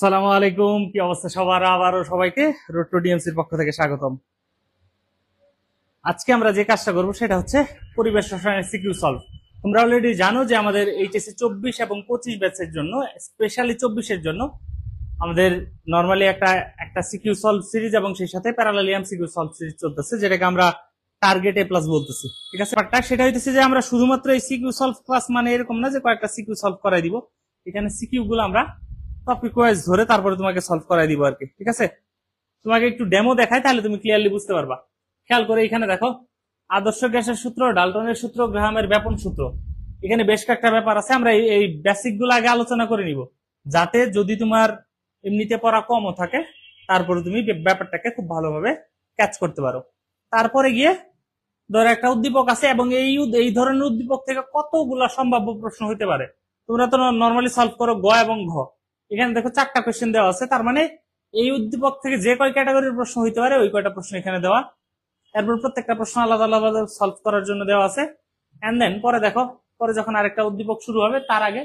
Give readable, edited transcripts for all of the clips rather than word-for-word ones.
আসসালামু আলাইকুম, কি অবস্থা সবার? আবারও সবাইকে রোড টু ডিএমসির পক্ষ থেকে স্বাগতম। আজকে আমরা যে কাজটা করবো সেটা হচ্ছে পরিবেশ রসায়নের সিকিউ সলভ। তোমরা অলরেডি জানো যে আমাদের এইচএসসি 24 এবং 25 ব্যাচের জন্য, স্পেশালি 24-এর জন্য আমাদের নর্মালি একটা একটা সিকিউ সলভ সিরিজ এবং সেই সাথে প্যারালালিয়াম সিকিউ সলভ সিরিজ চলতেছে, যেটাকে আমরা টার্গেট এ প্লাস বলতেছি। ঠিক আছে, ব্যাপারটা সেটা হইতেছে যে আমরা শুধুমাত্র এই সিকিউ সলভ ক্লাস মানে এরকম না যে কয়েকটা সিকিউ সলভ করাই দিব। এখানে সিকিউ গুলো আমরা টপিক ওয়াইজ ধরে তারপরে তোমাকে সলভ করাই দিব আর কি। ঠিক আছে, তোমাকে একটু ডেমো দেখাই, তাহলে তুমি ক্লিয়ারলি বুঝতে পারবা। খেয়াল করে এখানে দেখো, আদর্শ গ্যাসের সূত্র, ডাল্টনের সূত্র, গ্রাহামের ব্যাপন সূত্র। এখানে বেশ কয়েকটা ব্যাপার আছে, আমরা এই বেসিক গুলো আগে আলোচনা করে নিব, যাতে যদি তোমার এমনিতে পড়া কমও থাকে তারপরে তুমি ব্যাপারটাকে খুব ভালোভাবে ক্যাচ করতে পারো। তারপরে গিয়ে ধরো একটা উদ্দীপক আছে এবং এই ধরনের উদ্দীপক থেকে কতগুলা সম্ভাব্য প্রশ্ন হইতে পারে। তোমরা তো নর্মালি সলভ করো গ এবং ঘ। এখানে দেখো 4টা কোয়েশ্চেন দেওয়া আছে, তার মানে এই উদ্দীপক থেকে যে কয় ক্যাটাগরির প্রশ্ন হইতে পারে ওই কয়টা প্রশ্ন এখানে দেওয়া। এরপর প্রত্যেকটা প্রশ্ন আলাদা আলাদা সলভ করার জন্য দেওয়া আছে। এন্ড দেন পরে দেখো, পরে যখন আরেকটা উদ্দীপক শুরু হবে তার আগে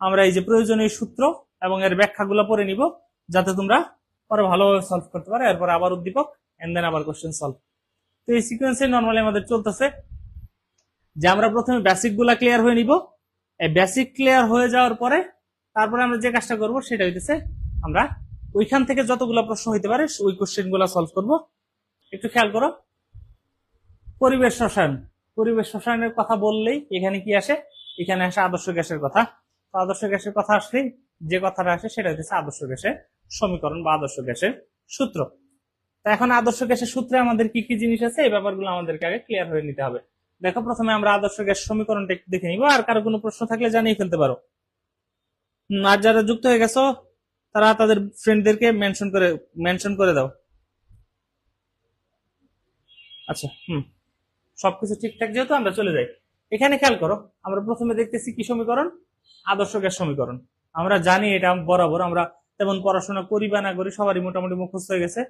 আমরা এই যে প্রয়োজনীয় সূত্র এবং এর ব্যাখ্যাগুলো পড়ে নিব, যাতে তোমরা পরে ভালোভাবে সলভ করতে পারো। এরপর আবার উদ্দীপক, এন্ড দেন আবার কোয়েশ্চেন সলভ। তো এই সিকোয়েন্সে নর্মালি আমাদের চলতেছে যে আমরা প্রথমে বেসিক গুলা ক্লিয়ার হয়ে নিব। এই বেসিক ক্লিয়ার হয়ে যাওয়ার পরে তারপরে আমরা যে কাজটা করব সেটা হইতেছে আমরা ওইখান থেকে যতগুলো প্রশ্ন হইতে পারে ওই কোশ্চেন গুলা সলভ করব। একটু খেয়াল করো, পরিবেশ রসায়ন, পরিবেশ রসায়নের কথা বললেই এখানে কি আসে? এখানে আসে আদর্শ গ্যাসের কথা। তো আদর্শ গ্যাসের কথা আসলেই যে কথাটা আসে সেটা হচ্ছে আদর্শ গ্যাসের সমীকরণ বা আদর্শ গ্যাসের সূত্র। তো এখন আদর্শ গ্যাসের সূত্রে আমাদের কি কি জিনিস আছে, এই ব্যাপারগুলো আমাদেরকে আগে ক্লিয়ার হয়ে নিতে হবে। দেখো, প্রথমে আমরা আদর্শ গ্যাস সমীকরণটা একটু দেখে নিব, আর কারো কোনো প্রশ্ন থাকলে জানিয়ে ফেলতে পারো। আর যারা যুক্ত হয়ে গেছো তারা তাদের ফ্রেন্ডদেরকে মেনশন করে দাও। আচ্ছা, সবকিছু ঠিকঠাক যেহেতু আমরা চলে যাই। এখানে খেয়াল করো, আমরা প্রথমে দেখতেছি কি সমীকরণ? আদর্শ গ্যাস সমীকরণ। আমরা জানি এটা বরাবর, আমরা তেমন পড়াশোনা করি বা না করি সবারই মোটামুটি মুখস্থ হয়ে গেছে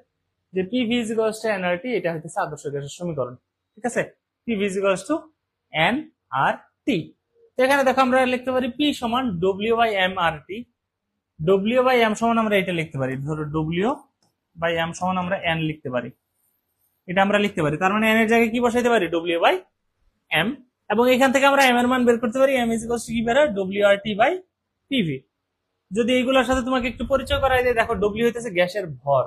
যে পিভি ইকুয়ালস টু এনআরটি, এটা হচ্ছে আদর্শ গ্যাসের সমীকরণ। ঠিক আছে, PV equals to N R T. তো এখানে দেখো আমরা লিখতে পারি পি সমান W by M R T. W by M সমান আমরা এটা লিখতে পারি, ধরো ডব্লিউ বাই এম সমান আমরা এন লিখতে পারি, এটা আমরা লিখতে পারি। তার মানে এন এর জায়গায় কি বসাইতে পারি? W by M. এবং এখান থেকে আমরা এম এর মান বের করতে পারি, এম ইজ ইকুয়ালস টু কি বের হয়? W R T by PV. যদি এইগুলোর সাথে তোমাকে একটু পরিচয় করাই দেয়, দেখো ডব্লিউ হইতেছে গ্যাসের ভর।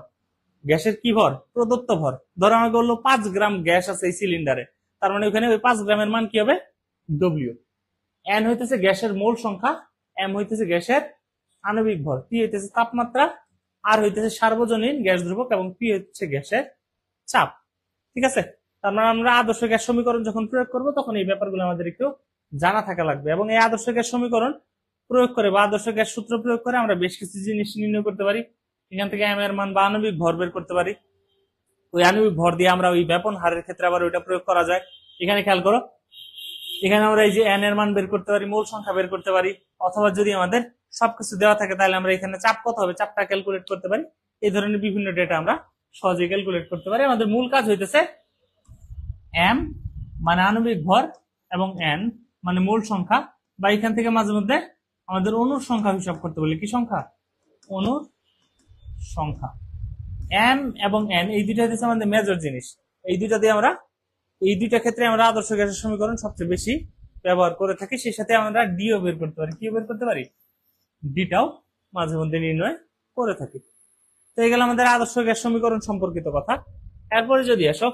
গ্যাসের কি ভর? প্রদত্ত ভর। ধরো আমাকে বললো 5 গ্রাম গ্যাস আছে এই সিলিন্ডারে, তার মানে ওখানে ওই 5 গ্রামের মান কি হবে? ডব্লিউ। এন হইতেছে গ্যাসের মোল সংখ্যা, এম হইতেছে গ্যাসের আণবিক ভর, টি হইতেছে তাপমাত্রা, আর হইতেছে সার্বজনীন গ্যাস ধ্রুবক, এবং পি হচ্ছে গ্যাসের চাপ। ঠিক আছে, তার মানে আমরা আদর্শ গ্যাস সমীকরণ যখন প্রয়োগ করব তখন এই ব্যাপারগুলো আমাদের একটু জানা থাকা লাগবে। এবং এই আদর্শ গ্যাস সমীকরণ প্রয়োগ করে বা আদর্শ গ্যাস সূত্র প্রয়োগ করে আমরা বেশ কিছু জিনিস নির্ণয় করতে পারি। এখান থেকে এম এর মান বা আণবিক ভর বের করতে পারি। ওই আণবিক ভর দিয়ে আমরা ওই ব্যাপন হারের ক্ষেত্রে আবার ওইটা প্রয়োগ করা যায়। এখানে খেয়াল করো, এখানে আমরা এই যে এন এর মান বের করতে পারি, মূল সংখ্যা বের করতে পারি, অথবা যদি আমাদের সবকিছু দেওয়া থাকে তাহলে আমরা এখানে চাপ কত হবে চাপটা ক্যালকুলেট করতে পারি। এই ধরনের বিভিন্ন ডেটা আমরা সহজে ক্যালকুলেট করতে পারি। আমাদের মূল কাজ হইতেছে এম মানে আণবিক ভর এবং এন মানে মূল সংখ্যা, বা এখান থেকে মাঝে মধ্যে আমাদের অণুর সংখ্যা হিসাব করতে বলি। কি সংখ্যা? অণুর সংখ্যা। এম এবং এন এই দুইটা হচ্ছে আমাদের মেজর জিনিস। এই দুইটা দিয়ে আমরা, এই দুইটা ক্ষেত্রে আমরা আদর্শ গ্যাসের সমীকরণ সবচেয়ে বেশি ব্যবহার করে থাকি। সেই সাথে আমরা ডিও বের করতে পারি। কি বের করতে পারি? ডিটাও মাঝে মধ্যে নির্ণয় করে থাকি। তো এই গেল আমাদের আদর্শ গ্যাস সমীকরণ সম্পর্কিত কথা। এরপরে যদি আসো,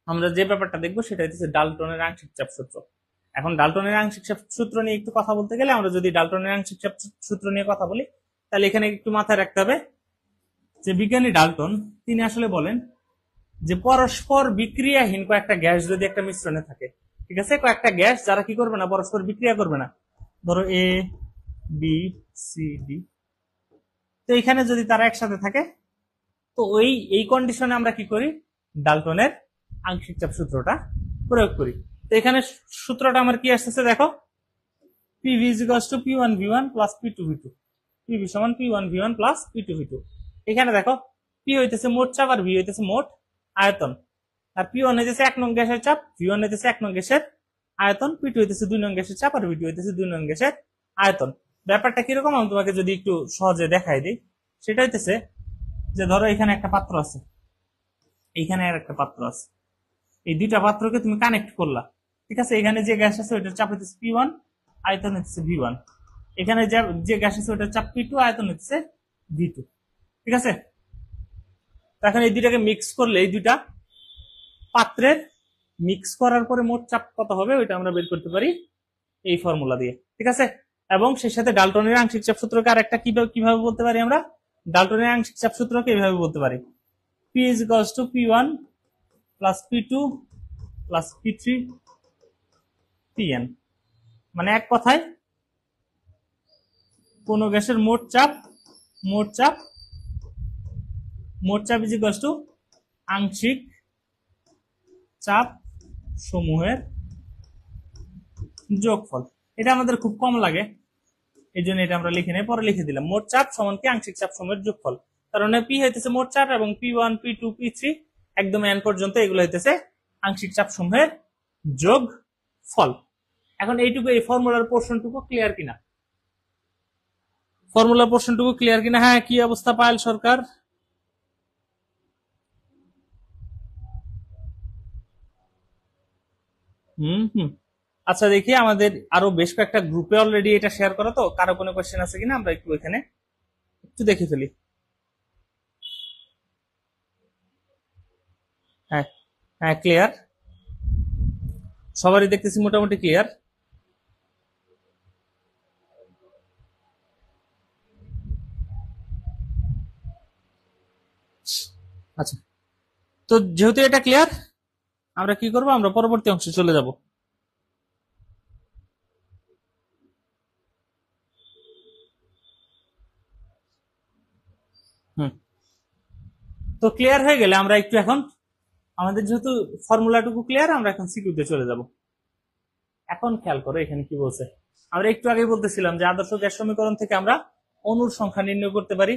আমরা যে ব্যাপারটা দেখবো সেটা হচ্ছে ডাল্টনের আংশিক চাপ সূত্র। এখন ডাল্টনের আংশিক চাপ সূত্র নিয়ে একটু কথা বলতে গেলে, আমরা যদি ডাল্টনের আংশিক চাপ সূত্র নিয়ে কথা বলি তাহলে এখানে একটু মাথায় রাখতে হবে যে বিজ্ঞানী ডাল্টন তিনি আসলে বলেন যে পরস্পর বিক্রিয়াহীন কয়েকটা গ্যাস যদি একটা মিশ্রণে থাকে, ঠিক আছে, কয়েকটা গ্যাস যারা কি করবে না, পরস্পর বিক্রিয়া করবে না, ধরো এ বি সি ডি, তো এখানে যদি তারা একসাথে থাকে তো এই কন্ডিশনে আমরা কি করি? ডাল্টনের আংশিক চাপ সূত্রটা প্রয়োগ করি। তো এখানে সূত্রটা আমার কি আসতেছে দেখো, PV is equals to P one V one plus P two V two. PV সমান পি1 ভি1 প্লাস পি2 ভি2। এখানে দেখো পি হইতেছে মোট চাপ আর ভি হইতেছে মোট আয়তন। আর পি1 হইতেছে 1 নং গ্যাসের চাপ, ভি1 হইতেছে 1 নং গ্যাসের আয়তন, পি2 হইতেছে 2 নং গ্যাসের চাপ, আর ভি2 হইতেছে 2 নং গ্যাসের আয়তন। ব্যাপারটা কিরকম আমি তোমাকে যদি একটু সহজে দেখাই দিই, সেটা হইতেছে যে ধরো এখানে একটা পাত্র আছে, এইখানে আর একটা পাত্র আছে, এই দুইটা পাত্রকে তুমি কানেক্ট করলা, ঠিক আছে? এখানে যে গ্যাস আছে ওইটার চাপ হচ্ছে P1, আয়তন হচ্ছে V1। এখানে যে গ্যাস আছে ওইটার চাপ P2, আয়তন হচ্ছে V2, ঠিক আছে? এখন এই দুইটাকে মিক্স করলে, এই দুইটা পাত্রের মিক্স করার পরে মোট চাপ কত হবে ওইটা আমরা বের করতে পারি এই ফর্মুলা দিয়ে, ঠিক আছে? এবং সেই সাথে ডাল্টনের আংশিক চাপ সূত্রকে আর একটা কিভাবে বলতে পারি আমরা, ডাল্টনের আংশিক চাপ সূত্রকে এইভাবে বলতে পারি, P is equals to P1 plus P2 plus P3 Pn। মানে এক কথায় কোন গ্যাসের মোট চাপ ইজ ইকুয়ালস টু আংশিক চাপ সমূহের যোগফল। এটা আমাদের খুব কম লাগে, এই জন্য এটা আমরা লিখে নেই, পরে লিখে দিলাম মোট চাপ সমান কি আংশিক চাপ সমূহের যোগফল। কারণ পি হইতেছে মোট চাপ এবং P1 P2 P3 একদম n পর্যন্ত এগুলো হইতেছে আংশিক চাপ সমূহের যোগফল। এখন এইটুকু, এই ফর্মুলার পোর্শনটুকু ক্লিয়ার কিনা? ফর্মুলার পোর্শনটুকু ক্লিয়ার কিনা? হ্যাঁ, কি অবস্থা পায়েল সরকার? আচ্ছা, দেখি আমাদের আরো বেশ কয়েকটা গ্রুপে অলরেডি এটা শেয়ার করা, তো কারো কোনো কোয়েশ্চেন আছে কিনা আমরা একটু এখানে একটু দেখে ফেলি। হ্যাঁ হ্যাঁ, ক্লিয়ার, সবারই দেখতেছি মোটামুটি ক্লিয়ার। আচ্ছা, তো যেহেতু এটা ক্লিয়ার, আমরা কি করব, আমরা পরবর্তী অংশে চলে যাব। তো ক্লিয়ার হয়ে গেলে আমরা একটু এখন, আমাদের যেহেতু ফর্মুলাটুকু ক্লিয়ার, আমরা এখন সিকিউতে চলে যাব। এখন খেয়াল করো এখানে কি বলছে। আমরা একটু আগে বলতেছিলাম যে আদর্শ গ্যাস সমীকরণ থেকে আমরা অণুর সংখ্যা নির্ণয় করতে পারি।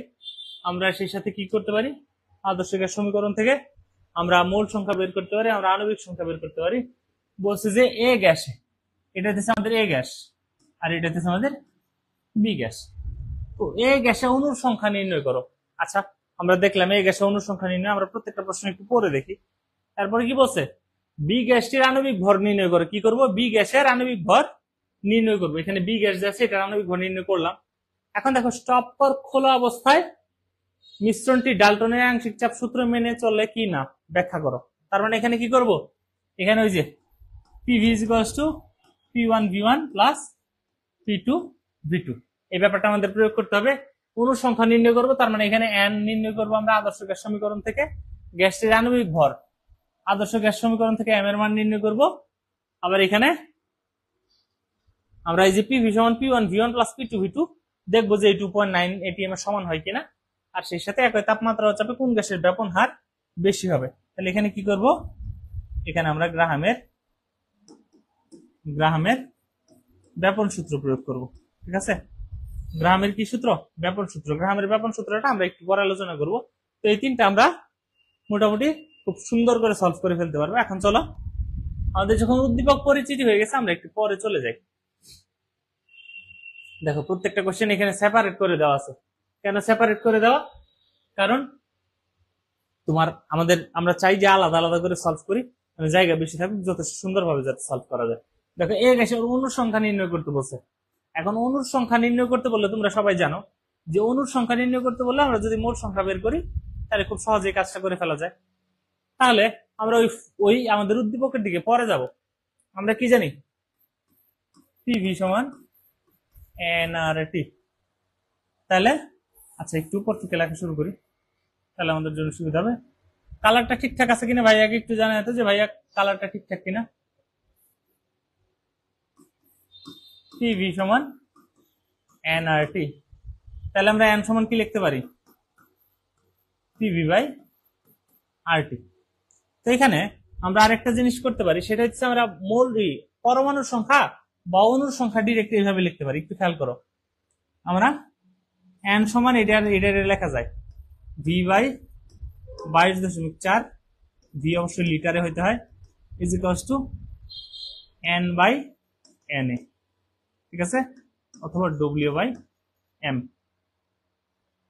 আমরা সেই সাথে কি করতে পারি, আদর্শ গ্যাস সমীকরণ থেকে আমরা মোল সংখ্যা বের করতে পারি, আমরা আণবিক সংখ্যা বের করতে পারি। বলছে যে এ গ্যাসে, এটা হচ্ছে আমাদের এ গ্যাস আর এটা হচ্ছে আমাদের বি গ্যাস। তো এ গ্যাসে অণুর সংখ্যা নির্ণয় করো। আচ্ছা, আমরা দেখলাম এ গ্যাসে অণুর সংখ্যা নির্ণয়, আমরা প্রত্যেকটা প্রশ্ন একটু পরে দেখি। তারপরে কি বলছে, বি গ্যাসটির আণবিক ভর নির্ণয় করে। কি করব, বি গ্যাসের আণবিক ভর নির্ণয় করবো। এখানে বি গ্যাস আছে, এটার আণবিক ভর নির্ণয় করলাম। এখন দেখো, স্টপ কর খোলা অবস্থায় মিশ্রণটি ডাল্টনের আংশিক চাপ সূত্র মেনে চলে কি না ব্যাখ্যা করো। তার মানে এখানে কি করব, এখানে ওই যে PV is equals to P1 V1 plus P2 V2 এই ব্যাপারটা আমাদের প্রয়োগ করতে হবে। অণুর সংখ্যা নির্ণয় করব, তার মানে এখানে n নির্ণয় করব আমরা আদর্শ গ্যাস সমীকরণ থেকে। গ্যাসটির আণবিক ভর আদর্শ গ্যাস সমীকরণ থেকে m এর মান নির্ণয় করব। আবার এখানে আমরা এই যে PV সমান P1 V1 plus P2 V2 দেখবো যে এই 2.9 atm এর সমান হয় কিনা, আর সেই সাথে একই তাপমাত্রা ও চাপে কোন গ্যাসের ব্যাপন হার বেশি হবে। তাহলে এখানে কি করব, এখানে আমরা গ্রাহামের ব্যাপন সূত্র প্রয়োগ করব। ঠিক আছে, গ্রাহামের কি সূত্র, ব্যাপন সূত্র। গ্রাহামের ব্যাপন সূত্রটা আমরা একটু পরে আলোচনা করব। তো এই তিনটা আমরা মোটামুটি খুব সুন্দর করে সলভ করে ফেলতে পারবো। এখন চলো, আমাদের যখন উদ্দীপক পরিচিতি হয়ে গেছে, আমরা একটু পরে চলে যাই। দেখো, প্রত্যেকটা কোশ্চেন এখানে সেপারেট করে দেওয়া আছে। কেন সেপারেট করে দেওয়া? কারণ আমরা চাই যে আলাদা আলাদা করে সলভ করি, মানে জায়গা বেশি থাকুক, যথেষ্ট সুন্দরভাবে যাতে সলভ করা যায়। দেখো, এ গ্যাসের অণুর সংখ্যা নির্ণয় করতে বলছে। এখন অণুর সংখ্যা নির্ণয় করতে বললে তোমরা সবাই জানো যে অণুর সংখ্যা নির্ণয় করতে বললে আমরা যদি মোট সংখ্যা বের করি তাহলে খুব সহজেই কাজটা করে ফেলা যায়। তাহলে আমরা ওই আমাদের উদ্দীপকের দিকে পরে যাব। আমরা কি জানি, PV সমান nRT। তাহলে আচ্ছা, একটু উপর থেকে লেখা শুরু করি, তাহলে আমাদের জন্য সুবিধা হবে। কালারটা ঠিকঠাক আছে কিনা ভাইয়াকে একটু জানাই তো, যে ভাইয়া কালারটা ঠিকঠাক কিনা। PV সমান nRT, তাহলে আমরা n সমান কি লিখতে পারি, PV বাই RT। তো এখানে আমরা আরেকটা জিনিস করতে পারি, সেটা হচ্ছে আমরা পরমাণুর সংখ্যা বা অণুর সংখ্যা ডিরেক্ট এইভাবে লিখতে পারি। একটু খেয়াল করো, আমরা n সমান এটা লেখা যায় V বাই 22.4, V অবশ্যই লিটারে হইতে হয়, is equals to n by na। ঠিক আছে, অথবা W/m।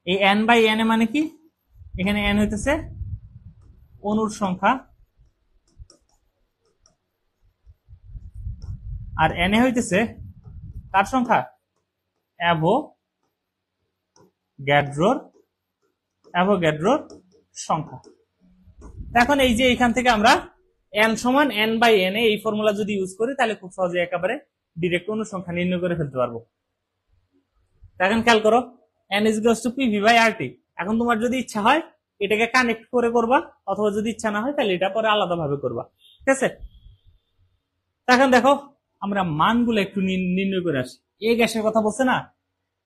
এই n/n মানে কি, এখানে n হইতেছে অণুর সংখ্যা আর n হইতেছে কার সংখ্যা, অ্যাভোগাড্রোর সংখ্যা। এখন এই যে এখান থেকে আমরা n সমান n/n এই ফর্মুলা যদি ইউজ করি তাহলে খুব সহজে একেবারে ডিরেক্ট অনুসংখ্যা নির্ণয় করে ফেলতে পারবো। এখন খেয়াল করো n = PV/RT। এখন তোমার যদি ইচ্ছা হয় এটাকে কানেক্ট করে করবা, অথবা যদি ইচ্ছা না হয় তাহলে এটা পরে আলাদা ভাবে করবা, ঠিক আছে। এখন দেখো আমরা মানগুলো একটু নির্ণয় করে আসি। এ গ্যাসের কথা বলছে না,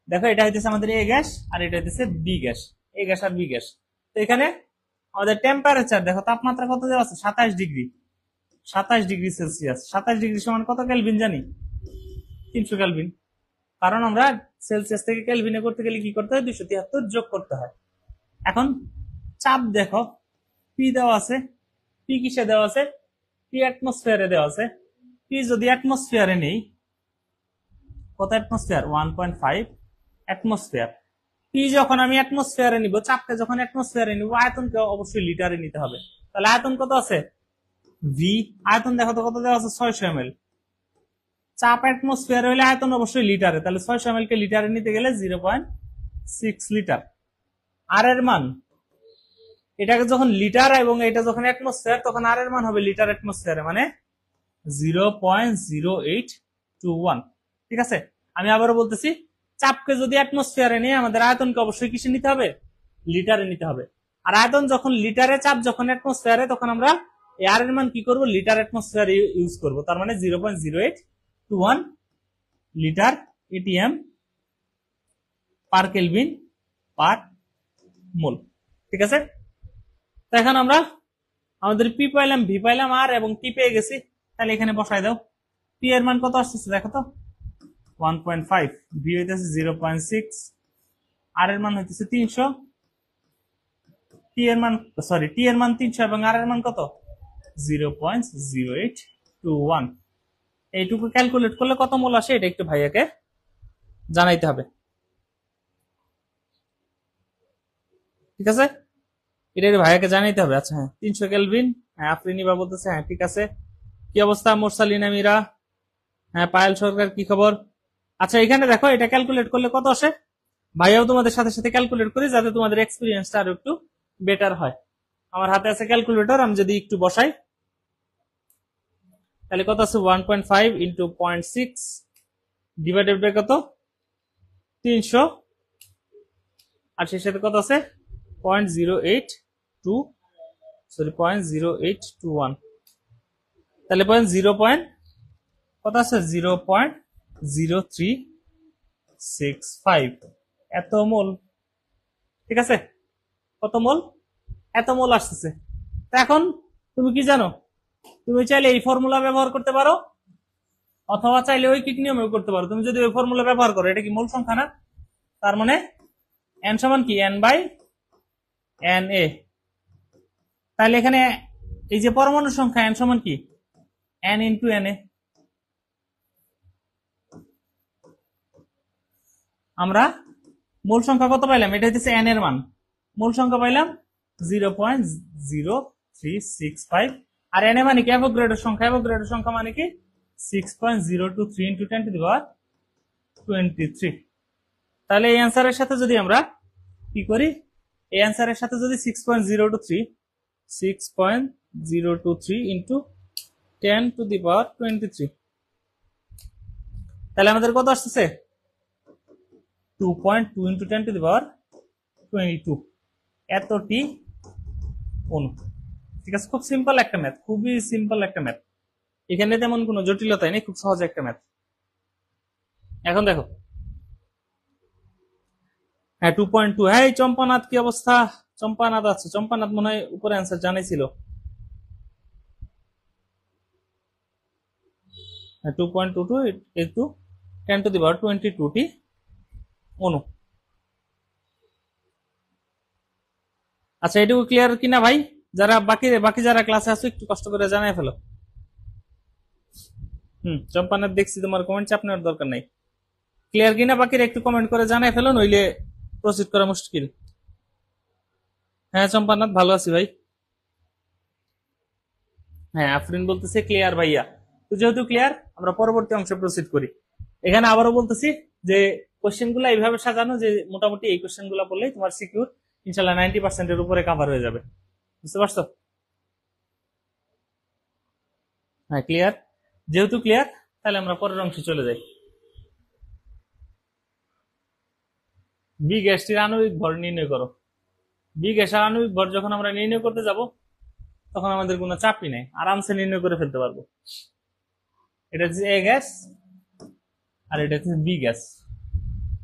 দেখো এটা হইতেছে আমাদের এ গ্যাস আর এটা হইতেছে বি গ্যাস, এ গ্যাস আর বি গ্যাস। তো এখানে আমাদের টেম্পারেচার দেখো, তাপমাত্রা কত দেওয়া আছে, 27°C। 27° সমান কত কেলভিন জানি, 300 কেলভিন। কারণ আমরা সেলসিয়াস থেকে কেলভিনে করতে গেলে কি করতে হয়, 273 যোগ করতে হয়। এখন চাপ দেখো, পি দেওয়া আছে, পি কিসে দেওয়া আছে, পি অ্যাটমসফিয়ারে দেওয়া আছে। পি যদি অ্যাটমসফিয়ারে নেই, কত অ্যাটমসফিয়ার, 1.5 অ্যাটমসফিয়ার। পি যখন আমি অ্যাটমসফিয়ারে নিব, চাপকে যখন অ্যাটমসফিয়ারে নিব, আয়তনকে অবশ্যই লিটারে নিতে হবে। তাহলে আয়তন কত আছে, ভি। আয়তন দেখো তো কত দেওয়া আছে, 600 ml। চাপ অ্যাটমসফিয়ারে হলে আয়তন অবশ্যই লিটারে, তাহলে 600 ml কে লিটারে নিতে গেলে 0.6 লিটার। আর এর মান, এটাকে যখন লিটার এবং এটা যখন অ্যাটমসফিয়ার, তখন আর এর মান হবে লিটার অ্যাটমসফিয়ারে, মানে 0.0821। ঠিক আছে, আমি আবারও বলতেছি, চাপকে যদি অ্যাটমসফিয়ারে নিয়ে আমাদের আয়তনকে অবশ্যই কিসে নিতে হবে, লিটারে নিতে হবে। আর আয়তন যখন লিটারে, চাপ যখন অ্যাটমসফিয়ারে, তখন আমরা আর এর মান কি করব, লিটার অ্যাটমসফিয়ার ইউজ করব। তার মানে 0.0821 litre ATM per kelvin per mole. ঠিক আছে, তো এখন আমরা আমাদের পি পাইলাম, ভি পাইলাম, আর এবং টি পেয়ে গেছি। তাহলে এখানে বসাই দাও। পি এর মান কত আসতেছে দেখো তো, 1.5, ভি হইতেছে 0.6, আর এর মান হইতেছে 300, টি এর মান 300 এবং আর এর মান কত, 0.0821। এইটুকু ক্যালকুলেট করলে কত মোল আসে এটা একটু ভাইয়াকে জানাইতে হবে। ঠিক আছে, এটা ভাইয়াকে জানাইতে হবে। আচ্ছা হ্যাঁ, 300 কেলভিন, হ্যাঁ আফরিনিবা বলতেছে, হ্যাঁ ঠিক আছে। কি অবস্থা মোরসালিনা মিরা, হ্যাঁ পায়েল সরকার, কি খবর? আচ্ছা এখানে দেখো এটা ক্যালকুলেট করলে কত আসে, ভাইয়াও তোমাদের সাথে সাথে ক্যালকুলেট করি যাতে তোমাদের এক্সপিরিয়েন্সটা আরো একটু বেটার হয়। আমার হাতে আছে ক্যালকুলেটর, আমি যদি একটু বসাই তাহলে কত আছে, 1.5 ইন্টু 0.6 ডিভাইডেড বাই কত, 300, আর সেই সাথে কত আছে 0.0821, তাহলে কত আছে 0.0365 এত মোল। ঠিক আছে, কত মোল, এত মোল আসতেছে। তা এখন তুমি কি জানো, তুমি চাইলে এই ফর্মুলা ব্যবহার করতে পারো, অথবা চাইলে ঐকিক নিয়মেও করতে পারো। তুমি যদি ওই ফর্মুলা ব্যবহার করো, এটা কি মোল সংখ্যা না, তার মানে n সমান কি n/na। তাহলে এখানে এই যে পরমাণু সংখ্যা n সমান কি n ইন্টু na। আমরা মূল সংখ্যা কত পাইলাম, এটা হচ্ছে n এর মান, মূল সংখ্যা পাইলাম 0.0365, আর n এর মানে কি অ্যাভোগাড্রোর সংখ্যা, অ্যাভোগাড্রোর সংখ্যা মানে কি 6.023 ইন্টু 10⁻23। তাহলে এই অ্যান্সারের সাথে যদি আমরা কি করি, এই অ্যান্সারের সাথে যদি 6.023 ইন্টু 10⁻23, তাহলে আমাদের কত আসতেছে 2.2 ইন্টু 10⁻22 এতটি অণু। ঠিক আছে, খুব সিম্পল একটা ম্যাথ, খুবই সিম্পল একটা ম্যাথ, এখানে তেমন কোনো জটিলতা নেই, খুব সহজ একটা ম্যাথ। এখন দেখো, হ্যাঁ 2.2, হ্যাঁ চম্পানাথ কি অবস্থা, চম্পানাথ আছে, চম্পানাথ মনে হয় উপরে অ্যান্সার জানাইছিল। 2.22 ইন্টু 10⁻22টি অণু। আচ্ছা এটুকু ক্লিয়ার কিনা ভাই, যারা বাকি যারা ক্লাসে আছো একটু কষ্ট করে জানাই ফেলো। চম্পানাথ দেখছি তোমার কমেন্ট, চাপ নেওয়ার দরকার নাই। ক্লিয়ার কিনা বাকিরা একটু কমেন্ট করে জানাই ফেলো, নইলে প্রসিড করা মুশকিল। হ্যাঁ চম্পানাথ, ভালো আছি ভাই। হ্যাঁ আফরিন বলতেছে ক্লিয়ার ভাইয়া। তো যেহেতু ক্লিয়ার, আমরা পরবর্তী অংশে প্রসিড করি। এখানে আবারও বলতেছি যে কোশ্চেন গুলা এইভাবে সাজানো যে মোটামুটি এই কোশ্চেন গুলা পড়লেই তোমার সিকিউর ইনশাল্লাহ 90% উপরে কাভার হয়ে যাবে। বুঝতে পারছো? হ্যাঁ ক্লিয়ার। যেহেতু ক্লিয়ার, তাহলে আমরা পরের অংশে চলে যাই। বি গ্যাসটির আণবিক ভর নির্ণয় করো। বি গ্যাসের আণবিক ভর যখন আমরা নির্ণয় করতে যাব, তখন আমাদের কোনো চাপই নেই, আরামসে নির্ণয় করে ফেলতে পারবো। এটা হচ্ছে এ গ্যাস আর এটা হচ্ছে বি গ্যাস।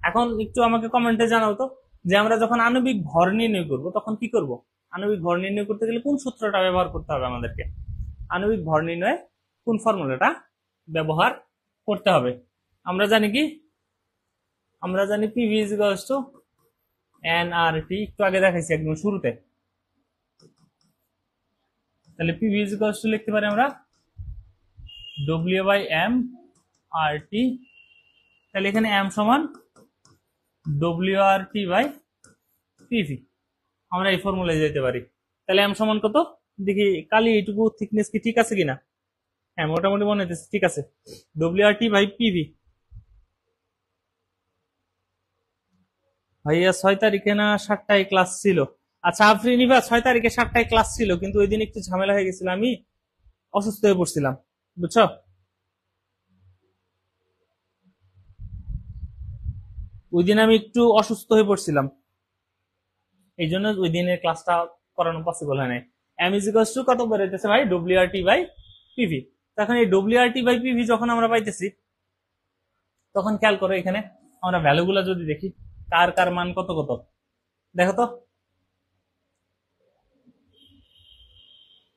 এখন একটু আমাকে কমেন্টে জানাও তো, যে আমরা যখন আণবিক ভর নির্ণয় করব তখন কি করব? আণবিক ভর নির্ণয় করতে গেলে কোন সূত্রটা ব্যবহার করতে হবে আমাদেরকে? আণবিক ভর নির্ণয়ে কোন ফর্মুলাটা ব্যবহার করতে হবে? আমরা জানি কি? আমরা জানি PV is equals two nRT, একটু আগে দেখাইছি একদম শুরুতে। তাহলে পিভি ইজ ইকুয়ালস টু লিখতে পারি আমরা W by M R T. তাহলে এখানে এম সমান W R T by PV, আমরা এই ফর্মুলায় যেতে পারি। তাহলে এম সমান কত দেখি, কালি এইটুকু থিকনেস কি ঠিক আছে কিনা? হ্যাঁ মোটামুটি মনে হচ্ছে ঠিক আছে। W R T by PV. ভাইয়া 6 তারিখে না 7টায় ক্লাস ছিল? আচ্ছা আফরিনিভা, 6 তারিখে 7টায় ক্লাস ছিল, কিন্তু ওই দিন একটু ঝামেলা হয়ে গেছিল, আমি অসুস্থ হয়ে পড়ছিলাম, বুঝছো? ওই দিন আমি একটু অসুস্থ হয়ে পড়ছিলাম, এই জন্য ওই দিনের ক্লাসটা করানো পসিবল হয় নাই। এম ইজ ইকুয়ালস টু কত বেরোতেছে ভাই? W R T by PV. তখন এই W R T by PV যখন আমরা পাইতেছি, তখন খেয়াল করো এখানে আমরা ভ্যালুগুলো যদি দেখি, কার কার মান কত কত দেখো তো।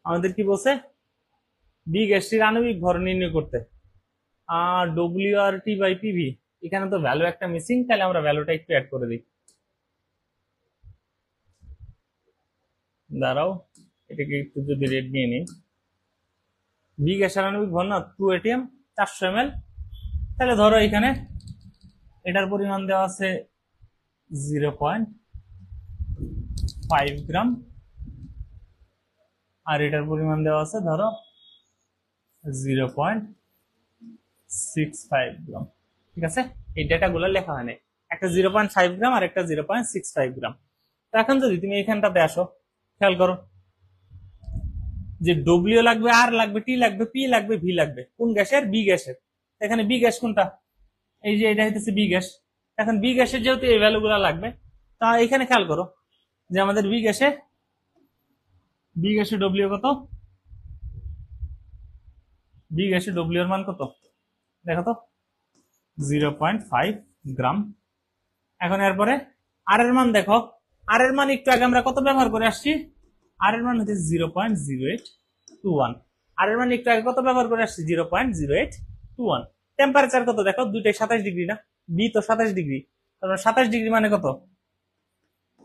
আমাদের কি বলছে? বি গ্যাসটির আণবিক ভর নির্ণয় করতে, আর W R T by PV, এখানে তো ভ্যালু একটা মিসিং, তাহলে আমরা ভ্যালুটা একটু অ্যাড করে দিই। দাঁড়াও, এটাকে একটু যদি রেড নিয়ে নিই। বি গ্যাসের আণবিক ভর না 2 ATM 400 ml। তাহলে ধরো এখানে এটার পরিমাণ দেওয়া আছে 0.5 গ্রাম, আর এটার পরিমাণ দেওয়া আছে ধরো 0.65 গ্রাম। ঠিক আছে, এই ডেটাগুলো লেখা হয় নাই, একটা 0.5 গ্রাম আর একটা 0.65 গ্রাম। তো এখন যদি তুমি এখানটাতে আসো, খেয়াল করো যে ডব্লিউ লাগবে, আর লাগবে, টি লাগবে, পি লাগবে, ভি লাগবে, কোন গ্যাসের? বি গ্যাসের। এখানে বি গ্যাস কোনটা? এই যে এটা হইতেছে বি গ্যাস। এখন বি গ্যাসের যেহেতু এই ভ্যালুগুলো লাগবে, তা এখানে খেয়াল করো যে আমাদের বি গ্যাসে ডব্লিউ কত? বি গ্যাসে ডব্লিউ এর মান কত দেখো তো? 0.5 গ্রাম। এখন এরপরে আর এর মান দেখো, আর এর মান একটু আগে আমরা কত ব্যবহার করে আসছি? আর এর মান হচ্ছে 0.0821। আর এর মান একটু আগে কত ব্যবহার করে আসছি? 0.0821। টেম্পারেচার কত দেখো? দুইটাই 27 ডিগ্রি না? বি তো 27 ডিগ্রি, তারপর 27 ডিগ্রি মানে কত?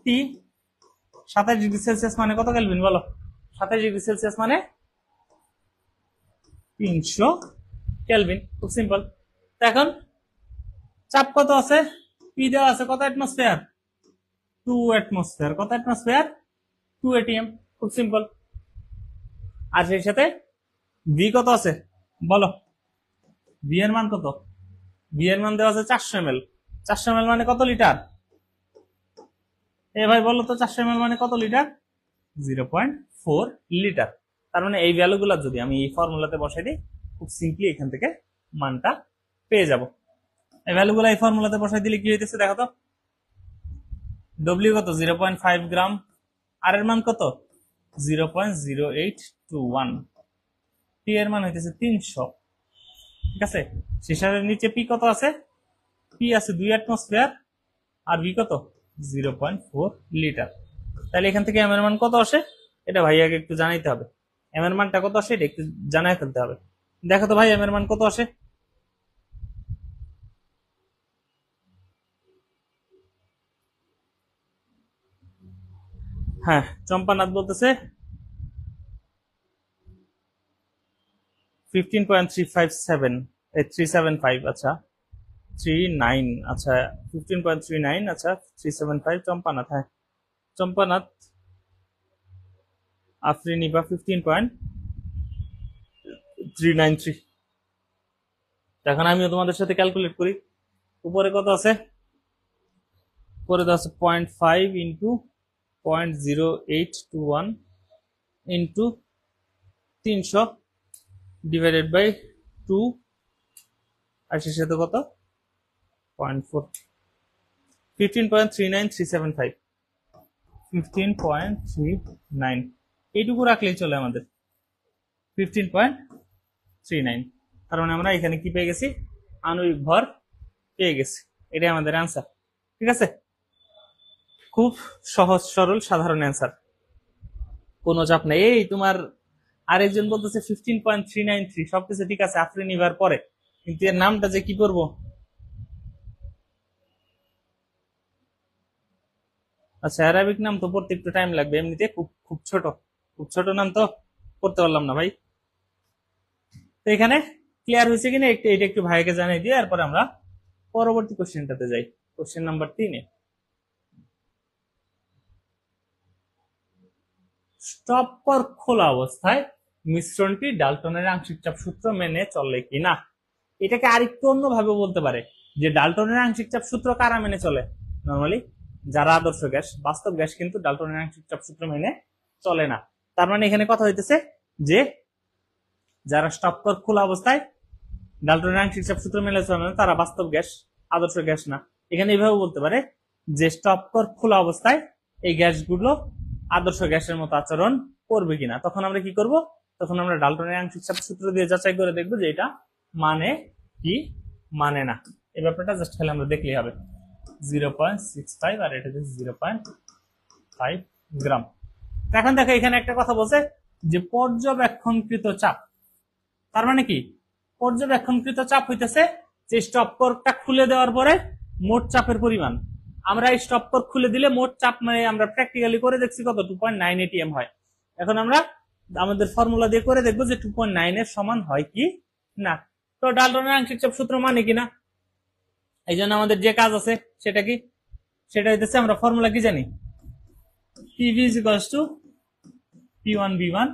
টি। 27 ডিগ্রি সেলসিয়াস মানে কত কেলভিন বলো? 27 ডিগ্রি সেলসিয়াস মানে 300 কেলভিন। খুব সিম্পল। এখন চাপ কত আছে? পি দেওয়া আছে কত অ্যাটমসফিয়ার? 2 অ্যাটমসফিয়ার। কত অ্যাটমসফিয়ার? 2 ATM। খুব সিম্পল। আর সেই সাথে ভি কত আছে বলো? ভি এর মান কত? ভি এর মান দেওয়া আছে 400 ml। 400 ml মানে কত লিটার? এ ভাই বলো তো 400 ml মানে কত লিটার? 0.4 লিটার। তার মানে এই ভ্যালুগুলো যদি আমি এই ফর্মুলাতে বসাই দিই, খুব সিম্পলি এখান থেকে মানটা পেয়ে যাব। এই ভ্যালুগুলো এই ফর্মুলাতে বসাই দিলে কি হইতেছে দেখো তো? ডব্লিউ কত? 0.5 গ্রাম। আর এর মান কত? 0.0821। পি এর মান হইতেছে 300। ঠিক আছে, শেষের নিচে পি কত আছে? পি আছে 2 অ্যাটমসফিয়ার, আর ভি কত? 0.4 লিটার। তাহলে এখান থেকে এম এর মান কত আসে? এটা ভাইয়াকে একটু জানাইতে হবে। এম এর মানটা কত আসে এটা একটু জানাই ফেলতে হবে। দেখো তো ভাই এম এর মান কত আসে? হ্যাঁ চম্পানাথ বলতেছে 15.375। 375। আচ্ছা 15.39, আচ্ছা 15.39, আচ্ছা 375 চম্পানাথ, হ্যাঁ চম্পানাথ আফরিনি বা 15.393। এখন আমিও তোমাদের সাথে ক্যালকুলেট করি। উপরে কত আছে? উপরে তো আছে 0.5 ইন্টু 0.0821 ইন্টু 300 ডিভাইডেড বাই 2, আর শেষে তো কত 0.4, 15.39375, 15.39 এইটুকু রাখলেই চলে আমাদের 15.39। তার মানে আমরা এখানে কি পেয়ে গেছি? আণবিক ভর পেয়ে গেছি। এটাই আমাদের অ্যান্সার। ঠিক আছে, খুব সহজ সরল সাধারণ অ্যান্সার, কোনো চাপ নাই। এই তোমার আরেকজন বলতেছে 15.393, সবকিছু ঠিক আছে আফরিন নিবার পরে, কিন্তু এর নামটা যে কি করবো? আচ্ছা অ্যারাবিক নাম তো পড়তে একটু টাইম লাগবে, এমনিতে খুব খুব ছোট নাম তো পড়তে পারলাম না ভাই। তো এখানে ক্লিয়ার হয়েছে কিনা এটা একটু ভাইকে জানিয়ে দিয়ে এরপর আমরা পরবর্তী কোশ্চেনটাতে যাই, কোশ্চেন নাম্বার 3-এ। স্টপকর খোলা অবস্থায় মিশ্রণটি ডাল্টনের আংশিক চাপ সূত্র মেনে চলে কিনা। এটাকে আরেকটু অন্যভাবে বলতে পারে যে ডাল্টনের আংশিক চাপ সূত্র কারা মেনে চলে? নরমালি যারা আদর্শ গ্যাস, বাস্তব গ্যাস কিন্তু ডাল্টনের আংশিক চাপ সূত্র মেনে চলে না। তার মানে এখানে কথা হইতেছে যে যারা স্টপকর খোলা অবস্থায় ডাল্টনের আংশিক চাপ সূত্র মেনে চলে না তারা বাস্তব গ্যাস, আদর্শ গ্যাস না। এখানে এইভাবে বলতে পারে যে স্টপকর খোলা অবস্থায় এই গ্যাসগুলো আদর্শ গ্যাসের মতো আচরণ করবে কিনা। তখন আমরা কি করব? তখন আমরা ডাল্টনের আংশিক চাপ সূত্র দিয়ে যাচাই করে দেখবো যে এটা মানে কি মানে না। এই ব্যাপারটা জাস্ট খালি আমরা দেখলেই হবে। 0.65 আর এটা 0.5 গ্রাম। এখন দেখো এখানে একটা কথা বলছে যে পর্যবেক্ষণকৃত চাপ। তার মানে কি? পর্যবেক্ষণকৃত চাপ হইতেছে যে স্টপকরটা খুলে দেওয়ার পরে মোট চাপের পরিমাণ। আমরা এই স্টপকর খুলে দিলে মোট চাপ মানে আমরা প্র্যাকটিক্যালি করে দেখছি কত 2.9 atm হয়। এখন আমরা আমাদের ফর্মুলা দিয়ে করে দেখবো যে 2.9 এর সমান হয় কি না। তো ডাল্টনের আংশিক চাপ সূত্র মানে কিনা, এই জন্য আমাদের যে কাজ আছে সেটা কি, সেটা হইতেছে আমরা ফর্মুলা কি জানি, PV is equals to P1 V1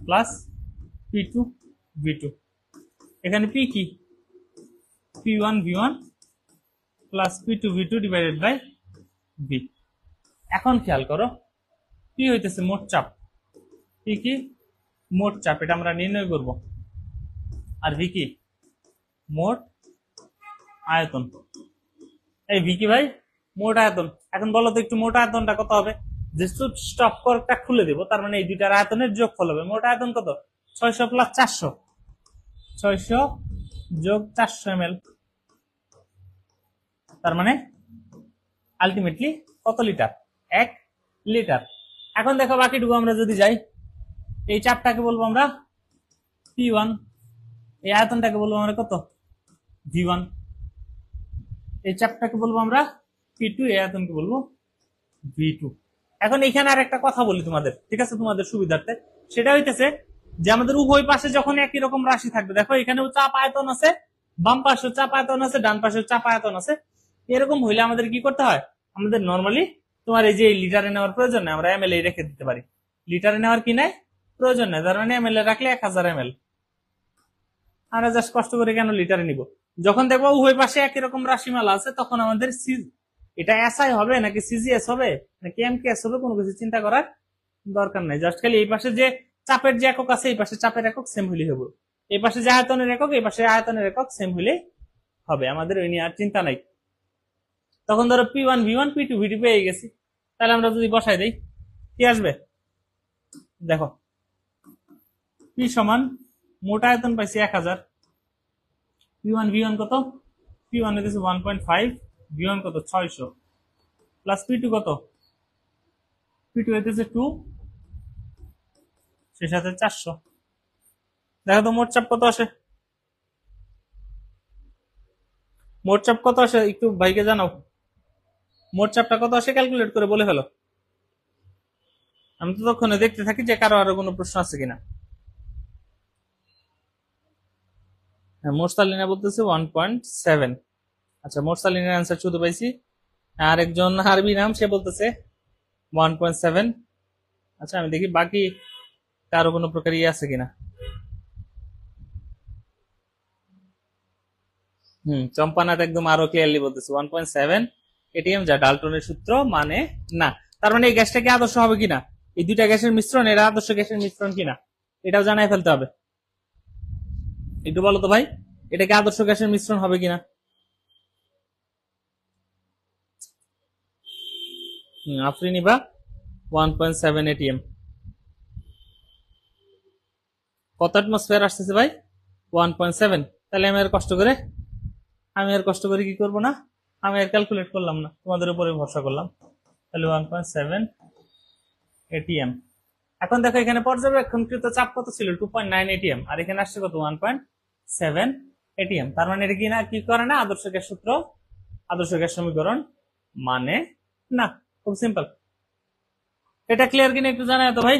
plus P2 V2। এখানে P কি? P1 V1 plus P2 V2 divided by V। এখন খেয়াল করো P হইতেছে মোট চাপ, P কি মোট চাপ, এটা আমরা নির্ণয় করব। আর V কি মোট আয়তন। এই V কি ভাই? মোট আয়তন। এখন বলো তো একটু মোট আয়তনটা কত হবে? যেহেতু স্টপকরটা খুলে দেব তার মানে এই দুইটার আয়তনের যোগফল হবে। মোট আয়তন কত? 600 প্লাস 400, 600 যোগ 400 ml, তার মানে আলটিমেটলি কত লিটার? 1 লিটার। এখন দেখো বাকিটুকু আমরা যদি যাই, এই চাপটাকে বলবো আমরা P1, এই আয়তনটাকে বলবো আমরা কত? V1, এই চাপটাকে বলবো আমরা P2, এই আয়তনকে বলবো V2। এখন এখানে আর একটা কথা বলি তোমাদের, ঠিক আছে, তোমাদের সুবিধার্থে। সেটা হইতেছে যে আমাদের উভয় পাশে যখন একই রকম রাশি থাকবে, দেখো এখানেও চাপ আয়তন আছে, বাম পাশেও চাপ আয়তন আছে, ডান পাশেও চাপ আয়তন আছে, এরকম হইলে আমাদের কি করতে হয়? আমাদের নর্মালি তোমার এই যে লিটারে নেওয়ার প্রয়োজন নেই, আমরা ml রেখে দিতে পারি। লিটারে নেওয়ার কি নাই প্রয়োজন নেই, তার মানে ml রাখলে 1000 ml। আমরা জাস্ট কষ্ট করে কেন লিটারে নিব? যখন দেখবো উভয় পাশে একই রকম রাশিমালা আছে তখন আমাদের এটা এসআই হবে নাকি সিজিএস হবে নাকি এমকেএস হবে কোনো কিছু চিন্তা করার দরকার নাই। জাস্ট খালি এই পাশে যে চাপের যে একক আছে এই পাশে চাপের একক সেম হইলেই হবে, এই পাশে যে আয়তনের একক এই পাশে আয়তনের একক সেম হইলেই হবে, আমাদের ওই নিয়ে আর চিন্তা নাই। তখন ধরো P1 V1 P2 V2 পেয়ে গেছি, তাহলে আমরা যদি বসাই দেই কি আসবে? দেখো P সমান মোট আয়তন পাইছি 1000, P1 V1 কত? P1 হইতেছে 1.5, V1 কত 600, প্লাস P2 কত? P2 হইতেছে 2, সে সাথে 400। দেখো তো মোট চাপ কত আসে? মোট চাপ কত আসে একটু ভাইকে জানাও, মোট চাপটা কত আসে ক্যালকুলেট করে বলে ফেলো। আমি তো তখন দেখতে থাকি যে কারো আরো কোনো প্রশ্ন আছে কিনা। মোরসালিনা বলতেছে 1.7। আচ্ছা, মোরসালিনার অ্যান্সার শুধু পাইছি। আর একজন আরবি নাম, সে বলতেছে 1.7। আচ্ছা, আমি দেখি বাকি কারো কোনো প্রকার ইয়ে আছে কিনা। চম্পানাথ একদম আরো ক্লিয়ারলি বলতেছে 1.7 এটিএম, যা ডাল্টনের সূত্র মানে না। তার মানে এই গ্যাসটা কি আদর্শ হবে কিনা, এই দুইটা গ্যাসের মিশ্রণ, এরা আদর্শ গ্যাসের মিশ্রণ কিনা এটাও জানাই ফেলতে হবে। একটু বলো তো ভাই, এটা কি আদর্শ গ্যাসের মিশ্রণ হবে কিনা? আফরিনিভা 1.7 এটিএম। কত অ্যাটমসফিয়ার আসতেছে ভাই? 1.7। তাহলে আমি আর কষ্ট করে কি করব না, আমি আর ক্যালকুলেট করলাম না, তোমাদের উপরে ভরসা করলাম। তাহলে 1.7 এটিএম। এখন দেখো এখানে পর্যবেক্ষণকৃত চাপ কত ছিল? 2.9 এটিএম, আর এখানে আসছে কত? 1.7 এটিএম। তার মানে এটা কি না, কি করে না, আদর্শ গ্যাস সূত্র, আদর্শ গ্যাস সমীকরণ মানে না। খুব সিম্পল। এটা ক্লিয়ার কিনা একটু জানাই তো ভাই।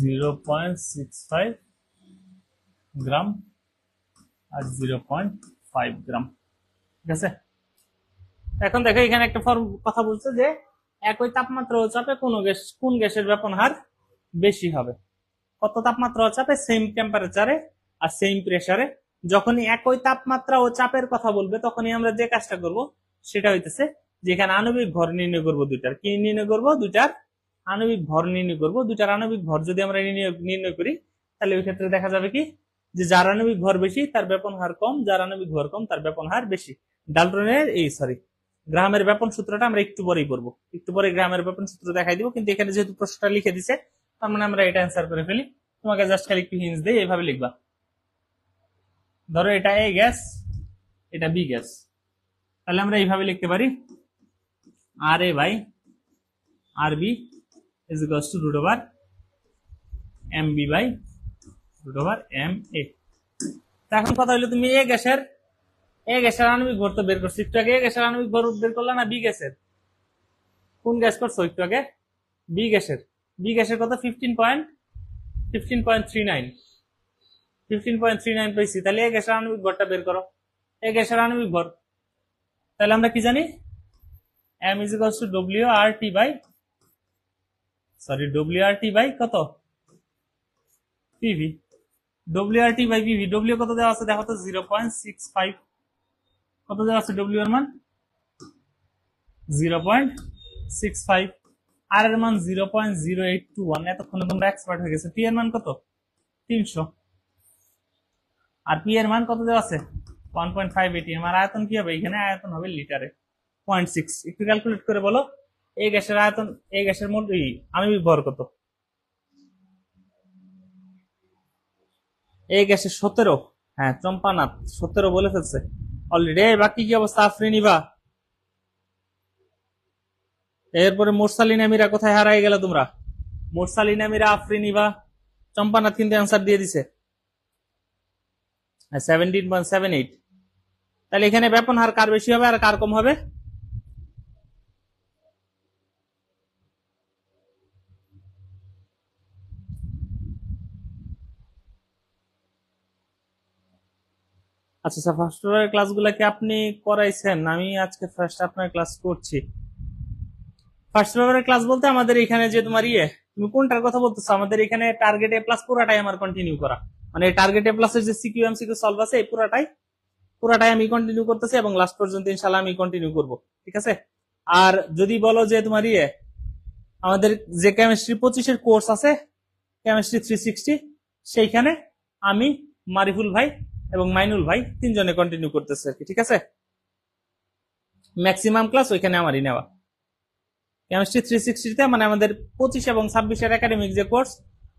(0.65 গ্রাম আর 0.5 গ্রাম), ঠিক আছে। এখন দেখো এখানে একটা কথা বলছে যে একই তাপমাত্রা ও চাপে কোন গ্যাসের ব্যাপন হার বেশি হবে। কত তাপমাত্রা ও চাপে? সেম টেম্পারেচারে আর সেম প্রেসারে। যখনই একই তাপমাত্রা ও চাপের কথা বলবে তখনই আমরা যে কাজটা করব সেটা হইতেছে যে এখানে আণবিক ভর নির্ণয় করবো দুইটার। কি নির্ণয় করবো? দুইটার আণবিক ভর নির্ণয় করবো। দুইটার আণবিক ভর যদি আমরা নির্ণয় করি তাহলে ওই ক্ষেত্রে দেখা যাবে কি যে যার আণবিক ভর বেশি তার ব্যাপন হার কম, যার আণবিক ভর কম তার ব্যাপন হার বেশি। ডাল্টনের গ্রাহামের ব্যাপন সূত্রটা আমরা একটু পরেই করবো, একটু পরে গ্রাহামের ব্যাপন সূত্র দেখাই দিব। কিন্তু এখানে যেহেতু প্রশ্নটা লিখে দিছে তার মানে আমরা এটা অ্যান্সার করে ফেলি। তোমাকে জাস্ট খালি একটু হিন্টস দেই, এইভাবে লিখবা। ধরো এটা এ গ্যাস, এটা বি গ্যাস, তাহলে আমরা এইভাবে লিখতে পারি R A by R B is equals to root over M B by root over M A. এখন কথা হলো তুমি এ গ্যাসের আণবিক ভর তো বের করছো একটু আগে। এ গ্যাসের আণবিক ভর বের করলা না বি গ্যাসের? কোন গ্যাস করছো একটু আগে? বি গ্যাসের কত? 15.39 পেয়েছি। তাহলে এ গ্যাসের আণবিক ভরটা বের করো। এ গ্যাসের আণবিক ভর, তাহলে আমরা কি জানি? m is equals to WRT by কত? PV। WRT by PV। W কত দেওয়া আছে দেখো তো? 0.65। কত দেওয়া আছে W এর মান? 0.65। আর এর মান 0.0821। এতক্ষণে তোমরা এক্সপার্ট হয়ে গেছে। T এর মান কত? 300। আর P এর মান কত দেওয়া আছে? 1.5 এটিএম। আর আয়তন কি হবে? এখানে আয়তন হবে লিটারে 0.6। একটু ক্যালকুলেট করে বলো এই গ্যাসের আয়তন, এই গ্যাসের মধ্যে আণবিক ভর কত? এই গ্যাসের 17। হ্যাঁ, চম্পানাথ 17 বলে ফেলছে অলরেডি। বাকি কি অবস্থা? আফরিনিভা, এরপরে মোরসালিনামিরা কোথায় হারাই গেল তোমরা? মোরসালিনামিরা, আফরিনিভা, চম্পানাথ কিন্তু অ্যান্সার দিয়ে দিছে 17.78। তাহলে এখানে ব্যাপন হার কার বেশি হবে আর কার কম হবে? আচ্ছা, ফার্স্ট ফ্লোরের ক্লাসগুলো কি আপনি করাইছেন? আমি আজকে ফার্স্ট আপনার ক্লাস করছি। ফার্স্ট ফ্লোরের ক্লাস বলতে আমাদের এখানে যে তোমার তুমি কোনটার কথা বলতেছো? আমাদের এখানে টার্গেট এ প্লাস পুরাটাই আমার কন্টিনিউ করা, মানে টার্গেট এ প্লাসের যে সিকিউ এমসিকিউ সলভ আছে এই পুরাটাই আমি কন্টিনিউ করতেছি এবং লাস্ট পর্যন্ত ইনশাআল্লাহ আমি কন্টিনিউ করব, ঠিক আছে। আর যদি বলো যে তোমার আমাদের যে কেমিস্ট্রি 25 কোর্স আছে, কেমিস্ট্রি 360, সেইখানে আমি, মারিফুল ভাই এবং মাইনুল ভাই তিনজনে কন্টিনিউ করতেছে আর কি, ঠিক আছে। ম্যাক্সিমাম ক্লাস ওইখানে আমারই নেওয়া। কেমিস্ট্রি 360 তে মানে আমাদের 25 এবং 26 একাডেমিক যে কোর্স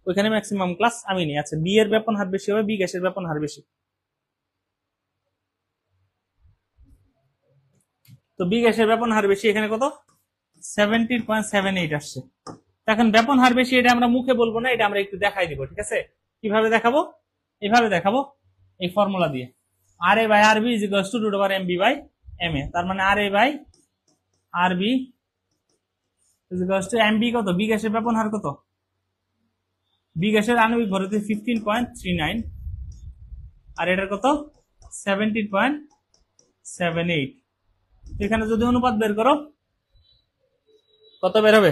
ওইখানে ম্যাক্সিমাম ক্লাস আমি নিই। আচ্ছা, বি এর ব্যাপন হার বেশি হবে, বি গ্যাসের ব্যাপন হার বেশি। তো বি গ্যাসের ব্যাপন হার বেশি, এখানে কত? 17.78 আসছে। এখন ব্যাপন হার বেশি এটা আমরা মুখে বলবো না, এটা আমরা একটু দেখাই দিব, ঠিক আছে। কিভাবে দেখাবো? এইভাবে দেখাবো, এই ফর্মুলা দিয়ে। R A by R B is equals to root over M B by M A. তার মানে R A by R B equals to MB কত, বি গ্যাসের ব্যাপন হার কত, বি গ্যাসের আণবিক ভর হচ্ছে 15.39 আর এটার কত 17.78। এখানে যদি অনুপাত বের করো কত বের হবে,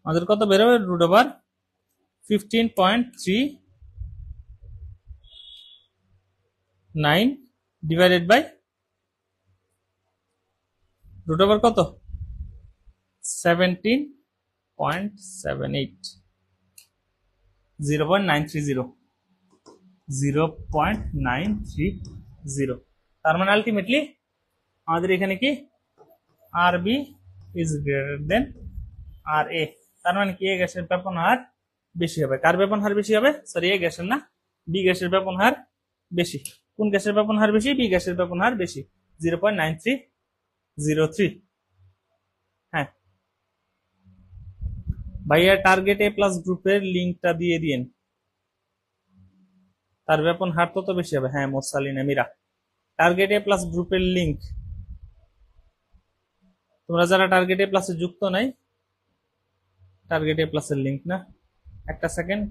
আমাদের কত বের হবে, √15.39 ডিভাইডেড বাই √ কত 17.78, 0.930, 0.930। তার মানে আলটিমেটলি আমাদের এখানে কি আর বি ইজ গ্রেটার দেন আর এ। তার মানে কি এ গ্যাসের ব্যাপন হার বেশি হবে। কার ব্যাপন হার বেশি হবে, সরি এ গ্যাসের না, বি গ্যাসের ব্যাপন হার বেশি। কোন গ্যাসের ব্যাপন হার বেশি, বি গ্যাসের ব্যাপন হার বেশি, 0.9303। হ্যাঁ ভাইয়া টার্গেট এ প্লাস গ্রুপের লিঙ্কটা দিয়ে দিন, তার ব্যাপন হার তত বেশি হবে। হ্যাঁ মোরসালিনা মিরা, টার্গেট এ প্লাস গ্রুপের লিঙ্ক, তোমরা যারা টার্গেট এ প্লাসে যুক্ত নাই, টার্গেট এ প্লাসের লিঙ্ক না, একটা সেকেন্ড,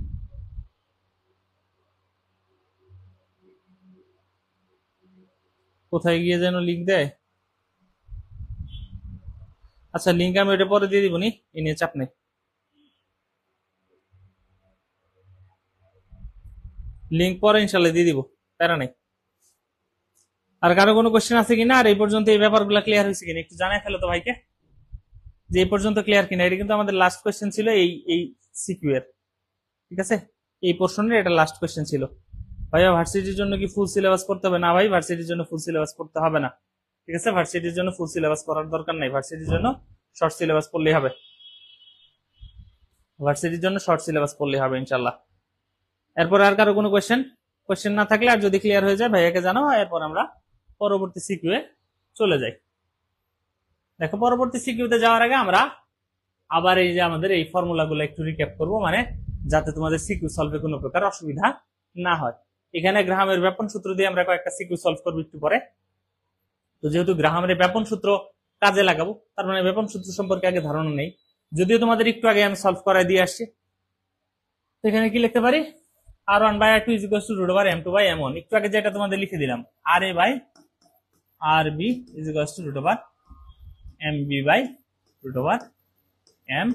কোথায় গিয়ে যেন লিঙ্ক দেয়। আচ্ছা লিঙ্ক আমি ওটা পরে দিয়ে দিব নি, এ নিয়ে চাপ নেই, লিঙ্ক পরে ইনশাল্লাহ দিয়ে দিব, প্যারা নাই। আর কারো কোনো কোশ্চেন আছে কিনা, আর এই পর্যন্ত এই ব্যাপারগুলো ক্লিয়ার হয়েছে কিনা একটু জানাই ফেলো তো ভাইকে, যে এই পর্যন্ত ক্লিয়ার কিনা। এটা কিন্তু আমাদের লাস্ট কোশ্চেন ছিল এই সিকিউ এর, ঠিক আছে, এই পোর্শনের এটা লাস্ট কোশ্চেন ছিল। ভাইয়া ভার্সিটির জন্য কি ফুল সিলেবাস করতে হবে? না ভাই, ভার্সিটির জন্য ফুল সিলেবাস করতে হবে না, ঠিক আছে, ভার্সিটির জন্য ফুল সিলেবাস করার দরকার নাই, ভার্সিটির জন্য শর্ট সিলেবাস পড়লেই হবে, ভার্সিটির জন্য শর্ট সিলেবাস পড়লেই হবে ইনশাল্লাহ। এরপর আর কারো কোনো কোশ্চেন না থাকলে, আর যদি ক্লিয়ার হয়ে যায় ভাইয়াকে জানাও, এরপর আমরা পরবর্তী সিকিউ এ চলে যাই। দেখো পরবর্তী সিকিউতে যাওয়ার আগে আমরা আবার এই যে আমাদের এই ফর্মুলাগুলো একটু রিক্যাপ করব, মানে যাতে তোমাদের সিকিউ সলভে কোনো প্রকার অসুবিধা না হয়। এখানে গ্রাহামের ব্যাপন সূত্র দিয়ে আমরা কয়েকটা সিকিউ সলভ করবো একটু পরে। তো যেহেতু গ্রাহামের ব্যাপন সূত্র কাজে লাগাবো, তার মানে ব্যাপন সূত্র সম্পর্কে আগে ধারণা নেই, যদিও তোমাদের একটু আগে আমি সলভ করাই দিয়ে আসছি। তো এখানে কি লিখতে পারি, r1/r2 = √m2/m1, একটু আগে যেটা তোমাদের লিখে দিলাম, R A by R B = √mb/√m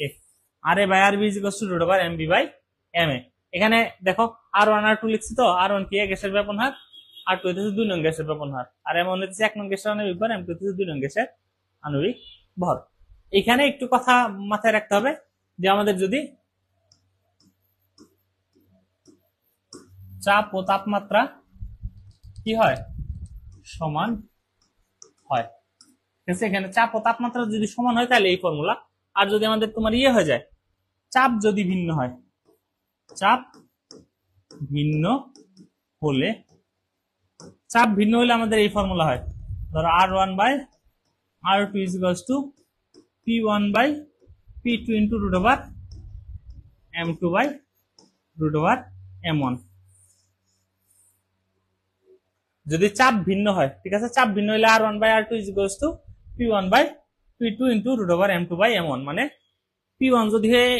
a, R A by R B = √mb/ma। এখানে দেখো r1 r2 লিখছি, তো r1 কি গ্যাসের ব্যাপন হার, r2 হচ্ছে 2 নং গ্যাসের ব্যাপন হার, আর m1 হচ্ছে 1 নং গ্যাসের আণবিক ভর, m2 হচ্ছে 2 নং গ্যাসের আণবিক ভর। এখানে একটু কথা মাথায় রাখতে হবে যে আমাদের যদি চাপ ও তাপমাত্রা কি হয়, সমান হয়, ঠিক আছে, এখানে চাপ ও তাপমাত্রা যদি সমান হয় তাহলে এই ফর্মুলা। আর যদি আমাদের তোমার ইয়ে হয়ে যায়, চাপ যদি ভিন্ন হয়, চাপ ভিন্ন হলে, চাপ ভিন্ন হলে আমাদের এই ফর্মুলা হয়, ধরো r1/r2 = p1/p2 × √m2/√m1। যদি চাপ ভিন্ন হয়, ঠিক আছে, চাপ ভিন্ন হলে r1/r2 = p1/p2 × √m2/m1, মানে p1 যদি হয়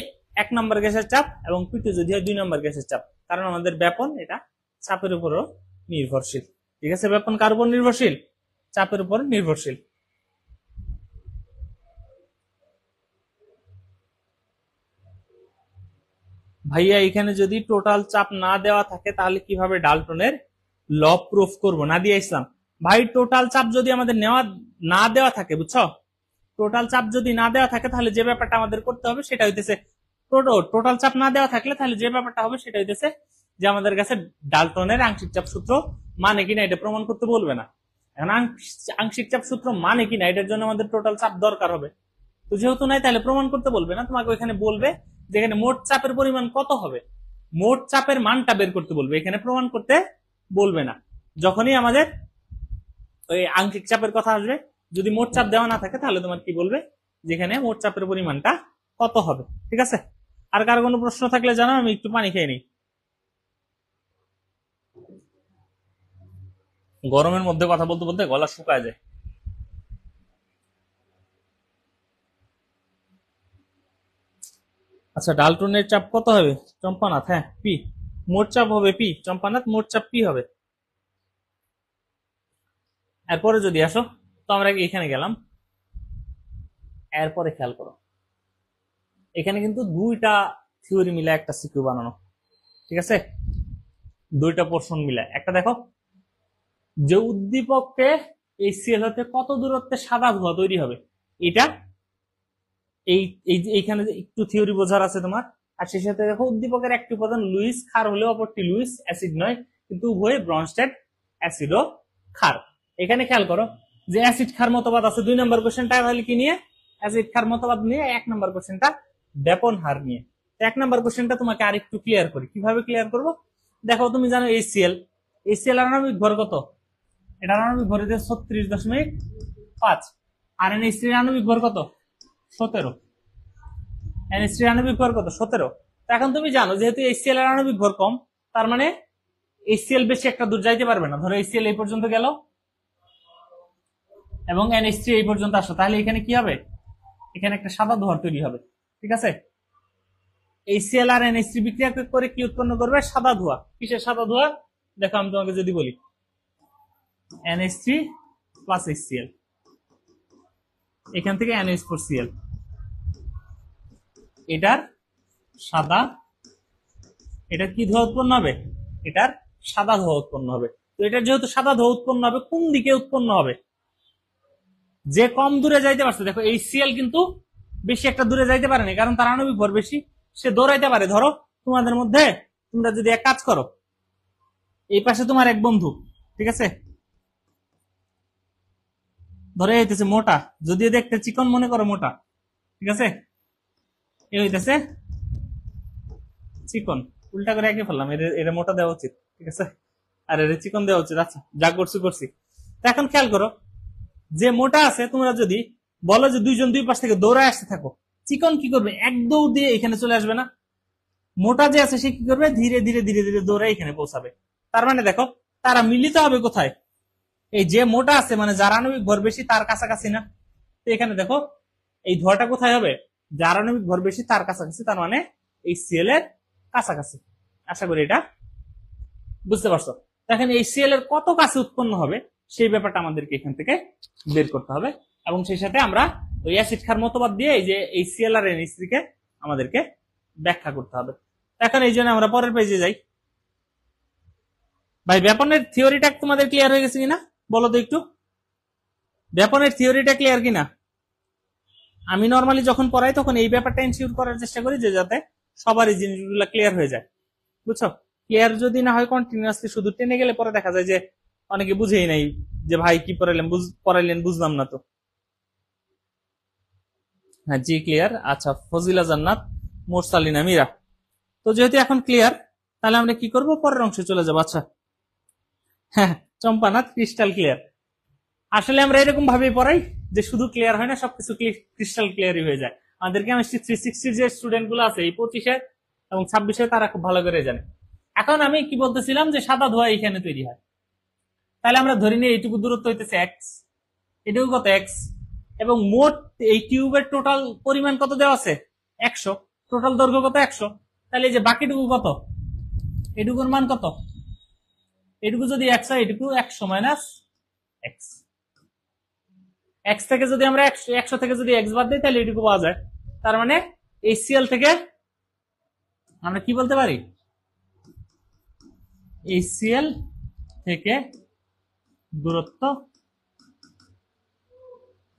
1 নম্বর গ্যাসের চাপ এবং p2 যদি হয় 2 নম্বর গ্যাসের চাপ, কারণ আমাদের ব্যাপন এটা চাপের উপরও নির্ভরশীল, ঠিক আছে, ব্যাপন কার উপর নির্ভরশীল, চাপের উপর নির্ভরশীল। ভাইয়া এখানে যদি টোটাল চাপ না দেওয়া থাকে তাহলে কিভাবে ডাল্টনের ল প্রুফ করব, নাদিয়া ইসলাম। ভাই টোটাল চাপ যদি আমাদের নেওয়া না দেওয়া থাকে, বুঝছো, টোটাল চাপ যদি না দেওয়া থাকে তাহলে যে ব্যাপারটা আমাদের করতে হবে সেটা হইতেছে, টোটাল চাপ না দেওয়া থাকলে তাহলে যে ব্যাপারটা হবে সেটা হইতেছে যে আমাদের কাছে ডাল্টনের আংশিক চাপ সূত্র মানে কিনা এটা প্রমাণ করতে বলবে না। এখন আংশিক চাপ সূত্র মানে কিনা এটার জন্য আমাদের টোটাল চাপ দরকার হবে, তো যেহেতু নাই তাহলে প্রমাণ করতে বলবে না, তোমাকে ওইখানে বলবে যেখানে মোট চাপের পরিমাণ কত হবে, মোট চাপের মানটা বের করতে বলবে, এখানে প্রমাণ করতে বলবে না। যখনই আমাদের ওই আংশিক চাপের কথা আসবে, যদি মোট চাপ দেওয়া না থাকে তাহলে তোমার কি বলবে, যেখানে মোট চাপের পরিমাণটা কত হবে, ঠিক আছে। আর কারো কোনো প্রশ্ন থাকলে জানাও, আমি একটু পানি খেয়ে নিই, গরমের মধ্যে কথা বলতে বলতে গলা শুকায় যায়। আচ্ছা, ডাল্টনের চাপ কত হবে? চম্পানাথ, হ্যাঁ, পি। মোট চাপ হবে পি, চম্পানাথ মোট চাপ পি হবে। এরপরে যদি আসো, তো আমরা এখানে গেলাম, এরপরে খেয়াল করো, এখানে কিন্তু দুইটা থিওরি মিলে একটা সিকিউ বানানো, ঠিক আছে? দুইটা পোর্শন মিলে একটা দেখো, যে উদ্দীপককে এই সিএল হতে কত দূরত্বে সাদা ধোঁয়া তৈরি হবে, এটা এই এইখানে একটু থিওরি বোঝার আছে তোমার। আর সেই সাথে দেখো, উদ্দীপকের একটি উপাদান লুইস ক্ষার হলেও অপরটি লুইস অ্যাসিড নয়, কিন্তু উভয়ে ব্রনস্টেড অ্যাসিড ও ক্ষার। এখানে খেয়াল করো যে অ্যাসিড ক্ষার মতবাদ আছে 2 নম্বর কোশ্চেনটা তাহলে কি নিয়ে? অ্যাসিড ক্ষার মতবাদ নিয়ে। 1 নম্বর কোশ্চেনটা ব্যাপন হার নিয়ে। 1 নম্বর কোশ্চেনটা তোমাকে আরেকটু ক্লিয়ার করি, কিভাবে ক্লিয়ার করব দেখো। তুমি জানো এইচসিএল, এইচসিএল আণবিক ভর কত? এটা আণবিক ভর 36.5। আর এনএইচ3 আণবিক ভর কত? 17। NH3 আণবিক ভর কত? 17। এখন তুমি জানো যেহেতু HCl এর আণবিক ভর কম, তার মানে HCl বেশি একটা দূর যাইতে পারবে না। ধরো HCl এই পর্যন্ত গেল এবং NH3 এই পর্যন্ত আসলো, তাহলে এখানে কি হবে? এখানে একটা সাদা ধোঁয়া তৈরি হবে, ঠিক আছে? HCl আর NH3 বিক্রিয়া করে কি উৎপন্ন করবে? সাদা ধোঁয়া। কিসের সাদা ধোঁয়া? দেখো আমি তোমাকে যদি বলি NH3 প্লাস HCl, এখান থেকে NH4Cl, এটার সাদা, এটা কি ধোঁয়া উৎপন্ন হবে? এটার সাদা ধোঁয়া উৎপন্ন হবে। তো এটার যেহেতু সাদা ধোঁয়া উৎপন্ন হবে, কোন দিকে উৎপন্ন হবে? যে কম দূরে যাইতে পারছে। দেখো এই সিএল কিন্তু বেশি একটা দূরে যাইতে পারেনি, কারণ তার আণবিক ভর বেশি, সে দৌড়াইতে পারে। ধরো তোমাদের মধ্যে তোমরা যদি এক কাজ করো, এই পাশে তোমার এক বন্ধু, ঠিক আছে, ধরে হইতেছে মোটা, যদিও দেখতে চিকন মনে করো মোটা, ঠিক আছে, এ হইতেছে চিকন, উল্টা করে একে ফেললাম, এর মোটা দেওয়া উচিত, ঠিক আছে, আর এর চিকন দেওয়া উচিত। আচ্ছা, যা করছি করছি। এখন খেয়াল করো, যে মোটা আছে তোমরা যদি বলো যে দুইজন দুই পাশ থেকে দৌড়ায় আসতে থাকো, চিকন কি করবে? এক দৌড় দিয়ে এখানে চলে আসবে না? মোটা যে আছে সে কি করবে? ধীরে ধীরে ধীরে ধীরে দৌড়ে এখানে পৌঁছাবে। তার মানে দেখো, তারা মিলিত হবে কোথায়? এই যে মোটা আছে মানে যার আণবিক ভর বেশি তার কাছাকাছি না? তো এখানে দেখো এই ধোঁয়াটা কোথায় হবে? যার আণবিক ভর বেশি তার কাছাকাছি, তার মানে এই সিএল এর কাছাকাছি। আশা করি এটা বুঝতে পারছো। দেখেন এই সিএল এর কত কাছে উৎপন্ন হবে সেই ব্যাপারটা আমাদেরকে এখান থেকে বের করতে হবে, এবং সেই সাথে আমরা ওই অ্যাসিড ক্ষার মতবাদ দিয়ে এই যে এই সিএল আর NH3 কে আমাদেরকে ব্যাখ্যা করতে হবে। এখন এই জন্য আমরা পরের পেজে যাই। ভাই ব্যাপনের থিওরিটা তোমাদের ক্লিয়ার হয়ে গেছে কিনা বলো তো একটু? ব্যাপনের থিওরিটা ক্লিয়ার কিনা? আমি নর্মালি যখন পড়াই তখন এই ব্যাপারটা এনশিওর করার চেষ্টা করি যে যাতে সবার এই জিনিসগুলো ক্লিয়ার হয়ে যায়, বুঝছো? ক্লিয়ার যদি না হয় কন্টিনিউয়াসলি শুধু টেনে গেলে পরে দেখা যায় যে অনেকে বুঝেই নাই যে ভাই কি পড়াইলেন বুঝলাম না তো। হ্যাঁ জি ক্লিয়ার। আচ্ছা, ফজিলা জান্নাত, মোরসালিনা মীরা। তো যেহেতু এখন ক্লিয়ার, তাহলে আমরা কি করব? পরের অংশে চলে যাবো। আচ্ছা, হ্যাঁ, চম্পানাথ ক্রিস্টাল ক্লিয়ার। আসলে আমরা এরকম ভাবে পড়াই যে শুধু ক্লিয়ার হয় না, সবকিছু ক্রিস্টাল ক্লিয়ারই হয়ে যায়। আমাদের কেমিস্ট্রি 360 যে স্টুডেন্ট গুলো আছে এই 25 এবং 26 তারা খুব ভালো করে জানে। এখন আমি কি বলতেছিলাম যে সাদা ধোঁয়া এখানে তৈরি হয়, তাহলে আমরা ধরে নিই এইটুকু দূরত্ব হইতেছে এক্স, এটুকু কত? এক্স। এবং মোট এই টিউবের টোটাল পরিমাণ কত দেওয়া আছে? 100। টোটাল দৈর্ঘ্য কত? 100। তাহলে এই যে বাকিটুকু কত? এটুকুর মান কত? এটুকু যদি এক্স হয়, এটুকু 100 মাইনাস এক্স। এক্স থেকে যদি আমরা 100 থেকে যদি এক্স বাদ দিই তাহলে এটুকু পাওয়া যায়। তার মানে HCl থেকে আমরা কি বলতে পারি? HCl থেকে দূরত্ব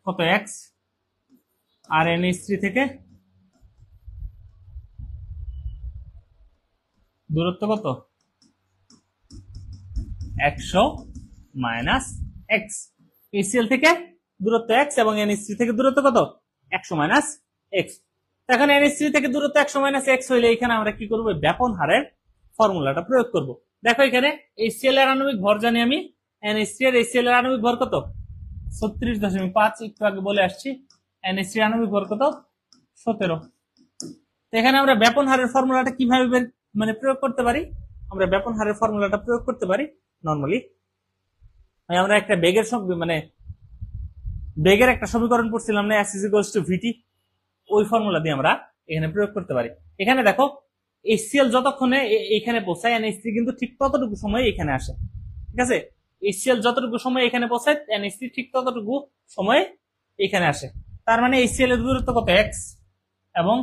কত? এক্স। আর NH3 থেকে দূরত্ব কত? 100 মাইনাস এক্স। HCl থেকে দূরত্ব এক্স এবং NH3 থেকে দূরত্ব কত? 100 মাইনাস এক্স। এখন NH3 থেকে দূরত্ব 100 মাইনাস এক্স হইলে এখানে আমরা কি করবো? ব্যাপন হারের ফর্মুলাটা প্রয়োগ করব। দেখো এখানে HCl এর আণবিক ভর জানি আমি, NH3 এর HCl এর আণবিক ভর কত? 36.5, একটু আগে বলে আসছি। NH3 আণবিক ভর কত? 17। এখানে আমরা ব্যাপন হারের ফর্মুলাটা কিভাবে মানে প্রয়োগ করতে পারি? আমরা ব্যাপন হারের ফর্মুলাটা প্রয়োগ করতে পারি নরমালি আমরা একটা বেগের মানে বেগের একটা সমীকরণ পড়ছিলাম না, S = VT, ওই ফর্মুলা দিয়ে আমরা এখানে প্রয়োগ করতে পারি। এখানে দেখো HCl যতক্ষণে এখানে পৌঁছায় NH3 কিন্তু ঠিক ততটুকু সময় এখানে আসে, ঠিক আছে। HCl যতটুকু সময় এখানে পৌঁছায় NH3 ঠিক ততটুকু সময় এখানে আসে। তার মানে HCl এর দূরত্ব কত x এবং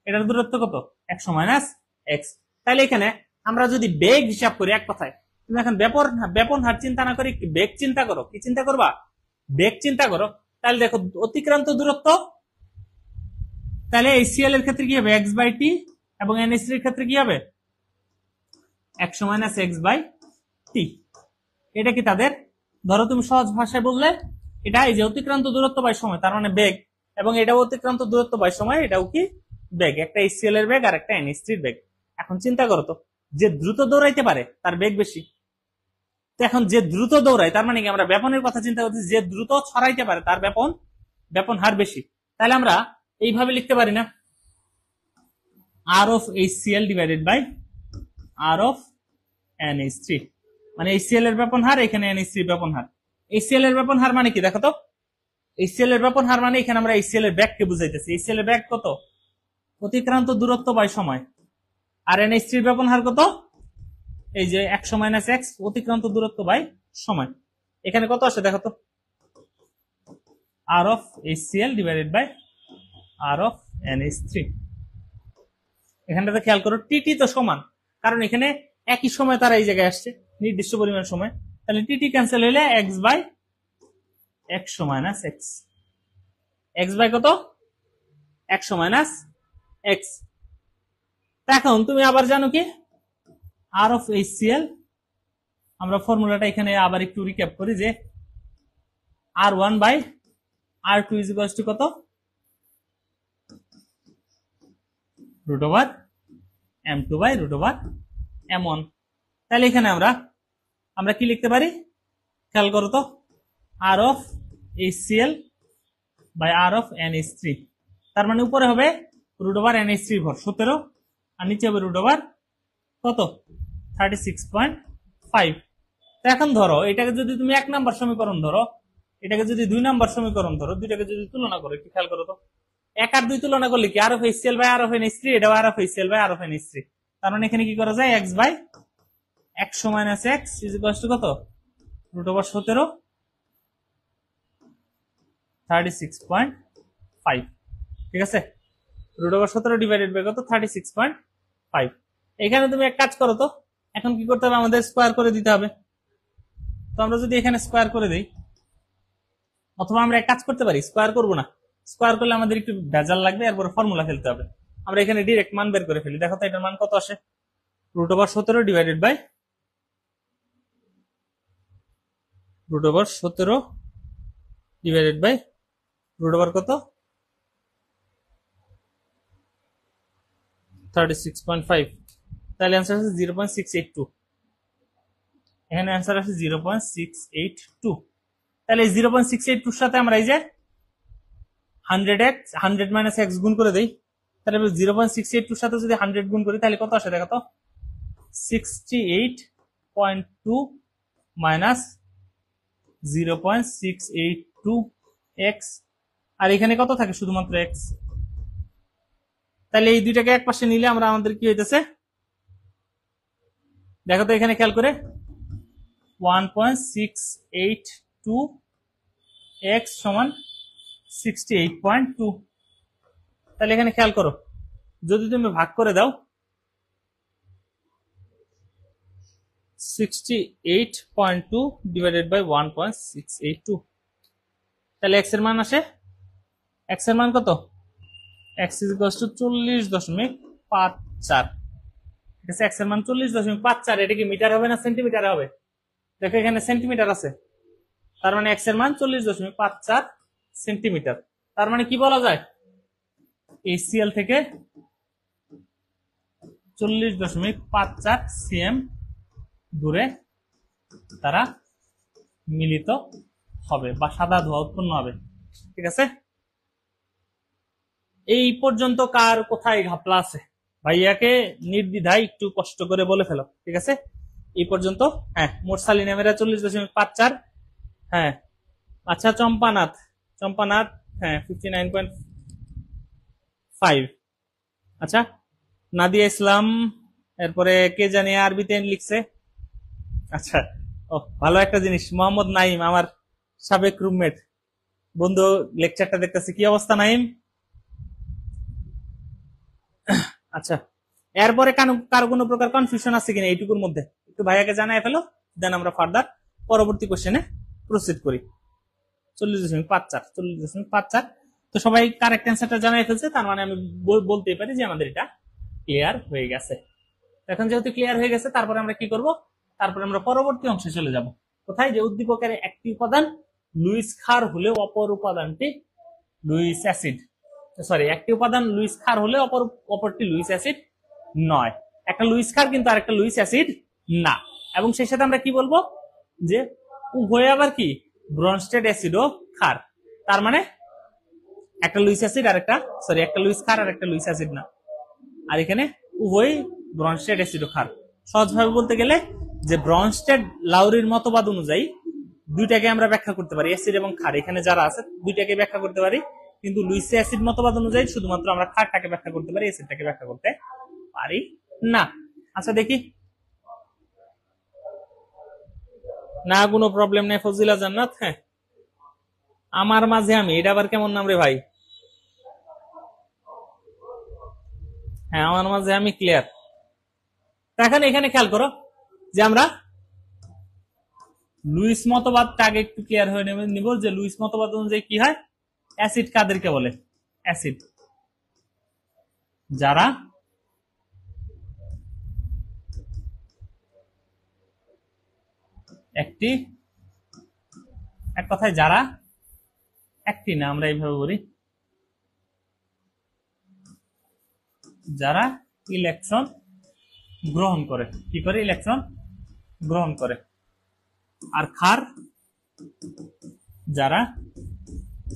এটার দূরত্ব কত 100 - x। তাহলে এখানে আমরা যদি বেগ হিসাব করি, এক কথায় তুমি এখন ব্যাপন হার চিন্তা না করে একটি বেগ চিন্তা করো। কি চিন্তা করবা? বেগ চিন্তা করো। তাহলে দেখো অতিক্রান্ত দূরত্ব, তাহলে HCl এর ক্ষেত্রে কি হবে x/t এবং NH3 এর ক্ষেত্রে কি হবে 100 - x/t। এটা কি তাদের, ধরো তুমি সহজ ভাষায় বললে এটা এই যে অতিক্রান্ত দূরত্ব বাই সময়, তার মানে বেগ, এবং এটাও অতিক্রান্ত দূরত্ব বাই সময়, এটাও কি বেগ। একটা HCl এর বেগ আর একটা NH3 এর বেগ। এখন চিন্তা করো তো, যে দ্রুত দৌড়াইতে পারে তার বেগ বেশি। তো এখন যে দ্রুত দৌড়ায় তার মানে কি আমরা ব্যাপনের কথা চিন্তা করছি, যে দ্রুত ছড়াইতে পারে তার ব্যাপন হার বেশি। তাহলে আমরা এইভাবে লিখতে পারি না, R of HCl divided by R of NH3, মানে HCl এর ব্যাপন হার, এখানে NH3 এর ব্যাপন হার। HCl এর ব্যাপন হার মানে কি দেখো তো, HCl এর ব্যাপন হার মানে এখানে আমরা HCl এর ব্যাগকে বুঝাইতেছি। HCl এর ব্যাগ কত, অতিক্রান্ত দূরত্ব বাই সময়। আর NH3 এর ব্যাপন হার কত, এই যে 100 - x অতিক্রান্ত দূরত্ব বাই সময়। এখানে কত আসে দেখো তো, R of HCl divided by R of NH3। এখানটাতে খেয়াল করো টিটি তো সমান, কারণ এখানে একই সময় তারা এই জায়গায় আসছে নির্দিষ্ট পরিমাণ সময়। তাহলে টিটি ক্যান্সেল হইলে x/100 - x বাই কত 100 - x। এখন তুমি আবার জানো কি R of HCl, আমরা ফর্মুলাটা এখানে আবার একটু রিক্যাপ করি যে R1/R2 ইজ ইকুয়ালস টু কত, √M2/√M1। তাহলে এখানে আমরা কি লিখতে পারি, খেয়াল করো তো, R of HCl by R of NH3, তার মানে উপরে হবে √NH3 ভর 17 আর নিচে হবে কত 36.5। তো এখন ধরো এটাকে যদি তুমি 1 নাম্বার সমীকরণ ধরো, এটাকে যদি 2 নাম্বার সমীকরণ ধরো, দুইটাকে যদি তুলনা করো, একটু খেয়াল করো তো, 1 আর 2 তুলনা করলে কি R of HCl by R of NH3, এটা R of HCl by R of NH3। তার মানে এখানে কি করা যায়, x/100 - x is equals two কত √17 36.5, ঠিক আছে। √17 ডিভাইডেড বাই কত 36.5। এখানে তুমি এক কাজ করো তো, এখন কি করতে হবে, আমাদের স্কয়ার করে দিতে হবে। তো আমরা যদি এখানে স্কয়ার করে দেই, অথবা আমরা এক কাজ করতে পারি, স্কয়ার করব না, স্কয়ার করলে আমাদের একটু ভেজাল লাগবে, এরপর ফর্মুলা ফেলতে হবে। আমরা এখানে ডাইরেক্ট মান বের করে ফেলি। দেখো তো এটার মান কত আসে, √17 ডিভাইডেড বাই √17 ডিভাইডেড বাই কত 36.5। তাহলে অ্যান্সার আছে 0.682। এখানে অ্যান্সার আছে 0.682। তাহলে এই 0.682 সাথে আমরা এই যে 100 - x গুণ করে দেই, তাহলে 0.682 সাথে যদি 100 গুণ করি তাহলে কত আসে দেখো তো, 68.2 মাইনাস 0.682x, আর এখানে কত থাকে শুধুমাত্র x। তাহলে এই দুইটাকে এক পাশে নিলে আমাদের কি হইতেছে দেখো তো, এখানে খেয়াল করে 1.682x সমান 68.2। তাহলে এখানে খেয়াল করো, যদি তুমি ভাগ করে দাও 68.2 ডিভাইডেড বাই 1.682, তাহলে x এর মান আসে, x এর মান কত, x ইজ ইকুয়ালস টু 40.54। ঠিক আছে, x এর মান 40.54। এটা কি মিটার হবে না সেন্টিমিটার হবে? দেখো এখানে সেন্টিমিটার আছে, তার মানে x এর মান 40.54 সেন্টিমিটার। তার মানে কি বলা যায়, HCl থেকে 40.54 cm দূরে তারা মিলিত হবে বা সাদা ধোঁয়া উৎপন্ন হবে। ঠিক আছে, এই পর্যন্ত কার কোথায় ঘাপলা আছে ভাইয়াকে নির্দ্বিধায় একটু কষ্ট করে বলে ফেলো। ঠিক আছে, এই পর্যন্ত। হ্যাঁ, মোরসালিনামেরা 40.54। হ্যাঁ আচ্ছা, চম্পানাথ হ্যাঁ 59.5। আচ্ছা, নাদিয়া ইসলাম, এরপরে কে জানি আরবিতে লিখছে। আচ্ছা, ও ভালো একটা জিনিস, মোহাম্মদ নাইম, আমার সাবেক রুমমেট বন্ধু, লেকচারটা দেখতেছি। কি অবস্থা নাইম? আচ্ছা, এরপরে কারো কোনো প্রকার কনফিউশন আছে কিনা এইটুকুর মধ্যে একটু ভাইয়াকে জানাই ফেলো, দেন আমরা ফার্দার পরবর্তী কোশ্চেনে প্রসিড করি। 40.54, 40.54। তো সবাই কারেক্ট অ্যান্সারটা জানাই ফেলছে, তার মানে আমি বলতেই পারি যে আমাদের এটা ক্লিয়ার হয়ে গেছে। এখন যেহেতু ক্লিয়ার হয়ে গেছে, তারপরে আমরা কি করব? তারপরে আমরা পরবর্তী অংশে চলে যাব। কোথায়? যে উদ্দীপকের একটি উপাদান লুইস ক্ষার হলে অপর উপাদানটি লুইস অ্যাসিড, সরি, একটি উপাদান লুইস ক্ষার হলে অপরটি লুইস অ্যাসিড নয়। একটা লুইস ক্ষার কিন্তু আরেকটা লুইস অ্যাসিড না। এবং সেই সাথে আমরা কি বলবো? যে উভয় আবার কি ব্রনস্টেড অ্যাসিড ও ক্ষার। তার মানে একটা লুইস অ্যাসিড আর একটা, সরি, একটা লুইস ক্ষার আর একটা লুইস অ্যাসিড না। আর এখানে উভয় ব্রনস্টেড অ্যাসিড ও ক্ষার। সহজভাবে বলতে গেলে যে ব্রনস্টেড লাউরির মতবাদ অনুযায়ী দুইটাকে আমরা ব্যাখ্যা করতে পারি, অ্যাসিড এবং ক্ষার এখানে যারা আছে দুইটাকে ব্যাখ্যা করতে পারি। কিন্তু লুইস অ্যাসিড মতবাদ অনুযায়ী শুধুমাত্র আমরা ক্ষারটাকে ব্যাখ্যা করতে পারি, অ্যাসিডটাকে ব্যাখ্যা করতে পারি না। আচ্ছা দেখি, না কোনো প্রবলেম নেই। ফজিলা জান্নাত, হ্যাঁ, আমার মাঝে আমি, এটা আবার কেমন নাম রে ভাই? হ্যাঁ, আমার মাঝে আমি ক্লিয়ার। এখন এখানে খেয়াল করো যে আমরা লুইস মতবাদটা আগে একটু ক্লিয়ার হয়ে নিব যে লুইস মতবাদ অনুযায়ী কি হয়, অ্যাসিড কাদেরকে বলে? অ্যাসিড যারা একটি, এক কথায় যারা একটি না, আমরা এইভাবে বলি, যারা ইলেকট্রন গ্রহণ করে। কি করে? ইলেকট্রন গ্রহণ করে। আর ক্ষার যারা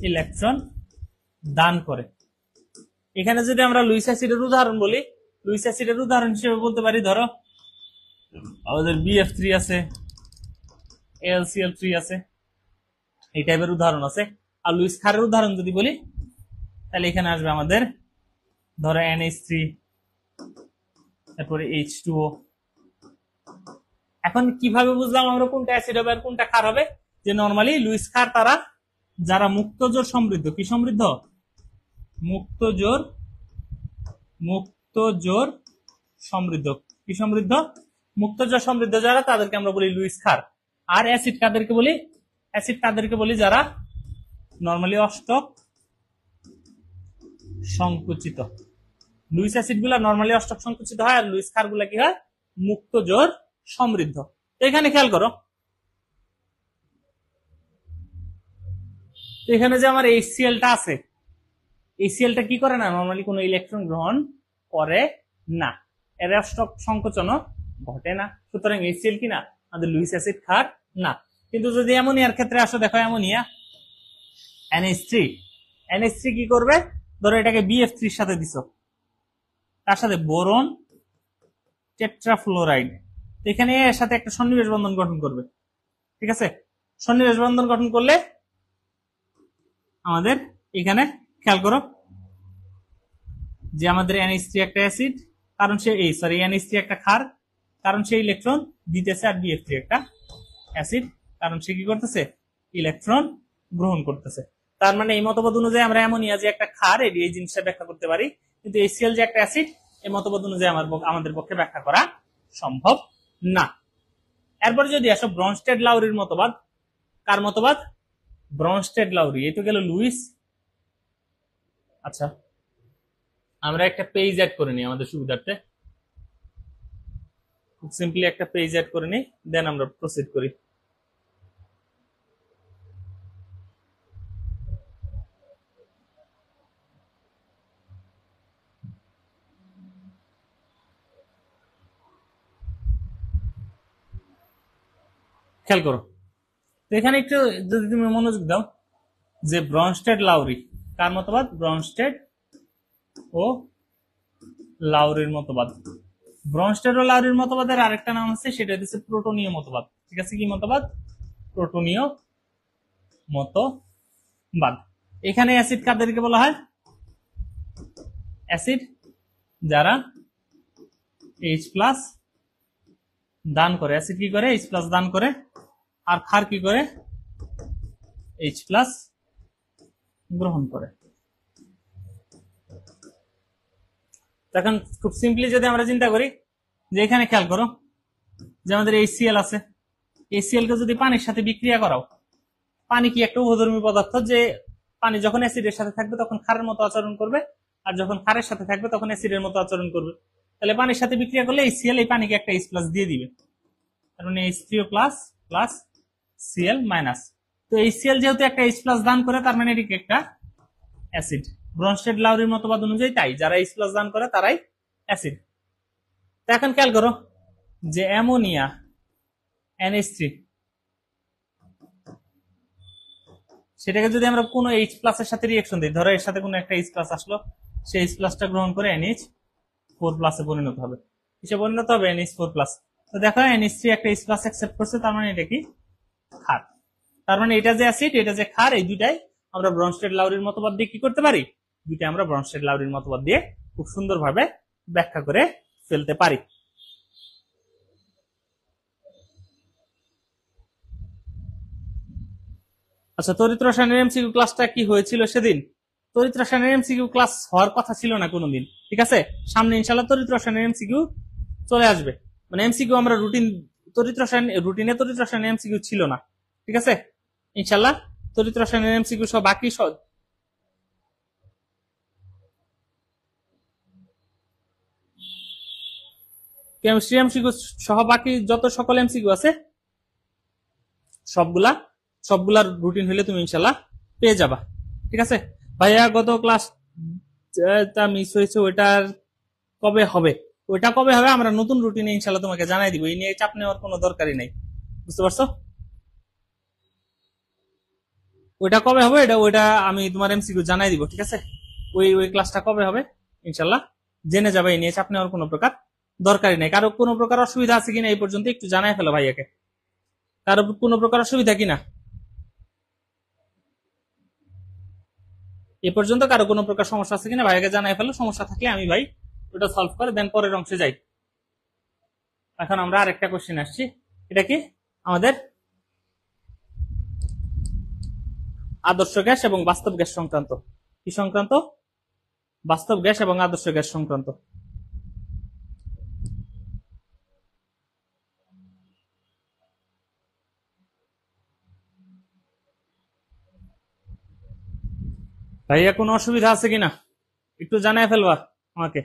ইলেকট্রন দান করে। এখানে যদি আমরা লুইস অ্যাসিডের উদাহরণ বলি, লুইস অ্যাসিডের উদাহরণ হিসেবে বলতে পারি, ধরো আমাদের BF3 আছে, AlCl3 আছে, এই টাইপের উদাহরণ আছে। আর লুইস ক্ষারের উদাহরণ যদি বলি, তাহলে এখানে আসবে আমাদের ধরো NH3, তারপরে H2O। এখন কিভাবে বুঝলাম আমরা কোনটা অ্যাসিড হবে আর কোনটা ক্ষার হবে? যে নরমালি লুইস ক্ষার তারা যারা মুক্তজোর সমৃদ্ধ, কি সমৃদ্ধ? মুক্তজোর, মুক্তজোর সমৃদ্ধ। কি সমৃদ্ধ? মুক্তজোর সমৃদ্ধ যারা, তাদেরকে আমরা বলি লুইস ক্ষার। আর অ্যাসিড কাদেরকে বলি? অ্যাসিড তাদেরকে বলি যারা নরমালি অষ্টক সংকুচিত। লুইস অ্যাসিড গুলা নরমালি অষ্টক সংকুচিত হয়, আর লুইস ক্ষার গুলা কি হয়? মুক্তজোর সমৃদ্ধ। এখানে খেয়াল করো, এখানে যে আমার HCl-টা আছে, HCl-টা কি করে না? নরমালি কোনো ইলেকট্রন গ্রহণ করে না, এর অষ্টক সংকোচনও ঘটে না। সুতরাং HCl কি না? আমাদের লুইস অ্যাসিড ক্ষার না। কিন্তু যদি অ্যামোনিয়ার ক্ষেত্রে আসো, দেখো অ্যামোনিয়া NH3, NH3 কি করবে? ধরো এটাকে BF3 এর সাথে দিছো, তার সাথে বোরন টেট্রাফ্লোরাইড, এখানে এর সাথে একটা সন্নিবেশ বন্ধন গঠন করবে। ঠিক আছে, সন্নিবেশ বন্ধন গঠন করলে আমাদের এখানে খেয়াল করো যে আমাদের NH3 একটা অ্যাসিড, কারণ সে NH3 একটা ক্ষার, কারণ সে ইলেকট্রন দিতেছে, আর BF3 একটা অ্যাসিড, কারণ সে কি করতেছে? ইলেকট্রন গ্রহণ করতেছে। তার মানে এই মতবাদ অনুযায়ী আমরা অ্যামোনিয়া যে একটা ক্ষার, এই জিনিসটা ব্যাখ্যা করতে পারি। কিন্তু HCl যে একটা অ্যাসিড, এই মতবাদ অনুযায়ী আমাদের পক্ষে ব্যাখ্যা করা সম্ভব না। এরপরে যদি আসো ব্রনস্টেড লাউরির মতবাদ। কার মতবাদ? ব্রনস্টেড লাউরি। এই তো গেল লুইস। আচ্ছা, আমরা একটা পেজ অ্যাড করে নিই আমাদের সুবিধার্থে, খুব সিম্পলি একটা পেজ অ্যাড করে নিই, দেন আমরা প্রসিড করি। খেয়াল করো, তো এখানে একটু যদি তুমি মনোযোগ দাও, যে ব্রনস্টেড লাউরি কার মতবাদ? ব্রনস্টেড ও লাউরির মতবাদ। ব্রনস্টেড ও লাউরির মতবাদের আরেকটা নাম আছে, সেটা হচ্ছে প্রোটনীয় মতবাদ। ঠিক আছে, কি মতবাদ? প্রোটনীয় মতবাদ। এখানে অ্যাসিড কাদেরকে বলা হয়? অ্যাসিড যারা H প্লাস দান করে, অ্যাসিড কি করে H প্লাস দান করে, আর ক্ষার কি করে H প্লাস গ্রহণ করে। এখন খুব সিম্পলি যদি আমরা চিন্তা করি যে এখানে খেয়াল করো যে আমাদের HCl আছে, HCl কে যদি পানির সাথে বিক্রিয়া করাও, পানি কি একটা উভধর্মী পদার্থ, যে পানি যখন অ্যাসিডের সাথে থাকবে তখন ক্ষারের মতো আচরণ করবে, আর যখন ক্ষারের সাথে থাকবে তখন অ্যাসিডের মতো আচরণ করবে। তাহলে পানির সাথে বিক্রিয়া করলে HCl এই পানিকে একটা H প্লাস দিয়ে দিবে, তার মানে H3O plus plus Cl minus. তো HCl যেহেতু একটা H প্লাস দান করে, তার মানে এটিকে একটা অ্যাসিড। ব্রনস্টেড লাউরির মতবাদ অনুযায়ী তাই, যারা H প্লাস দান করে তারাই অ্যাসিড। তো এখন খেয়াল করো যে অ্যামোনিয়া NH3, সেটাকে যদি আমরা কোনো H প্লাস এর সাথে রিঅ্যাকশন দিই, ধরো এর সাথে কোনো একটা H প্লাস আসলো, সেই H প্লাসটা গ্রহণ করে NH4 প্লাসে পরিণত হবে। কিসে পরিণত হবে? NH4 plus. তো দেখো NH3 একটা H প্লাস অ্যাকসেপ্ট করছে, তার মানে এটা কি ক্ষার। তার মানে এটা যে অ্যাসিড, এটা যে ক্ষার, এই দুইটাই আমরা ব্রনস্টেড লাউরির মতবাদ দিয়ে কি করতে পারি? দুইটা আমরা ব্রনস্টেড লাউরির মতবাদ দিয়ে খুব সুন্দরভাবে ব্যাখ্যা করে ফেলতে পারি। আচ্ছা, তড়িৎ রসায়নের এমসিকিউ ক্লাসটা কি হয়েছিল সেদিন? তড়িৎ রসায়নের এমসিকিউ ক্লাস হওয়ার কথা ছিল না কোনোদিন, ঠিক আছে? সামনে ইনশাল্লাহ তড়িৎ রসায়নের এমসিকিউ চলে আসবে। মানে এমসিকিউ আমরা রুটিন তড়িৎ রসায়ন রুটিনে তড়িৎ রসায়নের এমসিকিউ ছিল না, ঠিক আছে? ইনশাল্লাহ তড়িৎ রসায়নের এমসিকিউ সব বাকি সব কেমিস্ট্রি এমসিকিউ সহ বাকি যত সকল এমসিকিউ আছে সবগুলার রুটিন হইলে তুমি ইনশাল্লাহ পেয়ে যাবা, ঠিক আছে? ভাইয়া গত ক্লাসটা মিস হয়েছে, ওইটার কবে হবে? ওইটা কবে হবে আমরা নতুন রুটিনে ইনশাল্লাহ তোমাকে জানাই দিব, এই নিয়ে চাপ নেওয়ার কোনো দরকারই নাই, বুঝতে পারছো? ওইটা কবে হবে ওইটা আমি তোমার এমসিকিউ জানাই দিব, ঠিক আছে? ওই ক্লাসটা কবে হবে ইনশাল্লাহ জেনে যাবে, এই নিয়ে চাপ নেওয়ার কোনো প্রকার দরকারই নাই। কারো কোনো প্রকার অসুবিধা আছে কিনা এই পর্যন্ত একটু জানাই ফেলো ভাইয়াকে, কারো কোনো প্রকার অসুবিধা কিনা এ পর্যন্ত, কারো কোনো প্রকার সমস্যা আছে কিনা ভাইয়াকে জানাই ফেলো। সমস্যা থাকলে আমি ভাই ওটা সলভ করে দেন পরের অংশে যাই। এখন আমরা আরেকটা কোশ্চেন আসছি, এটা কি আমাদের আদর্শ গ্যাস এবং বাস্তব গ্যাস সংক্রান্ত। কি সংক্রান্ত? বাস্তব গ্যাস এবং আদর্শ গ্যাস সংক্রান্ত। ভাইয়া কোনো অসুবিধা আছে কিনা একটু জানাই ফেলবা আমাকে।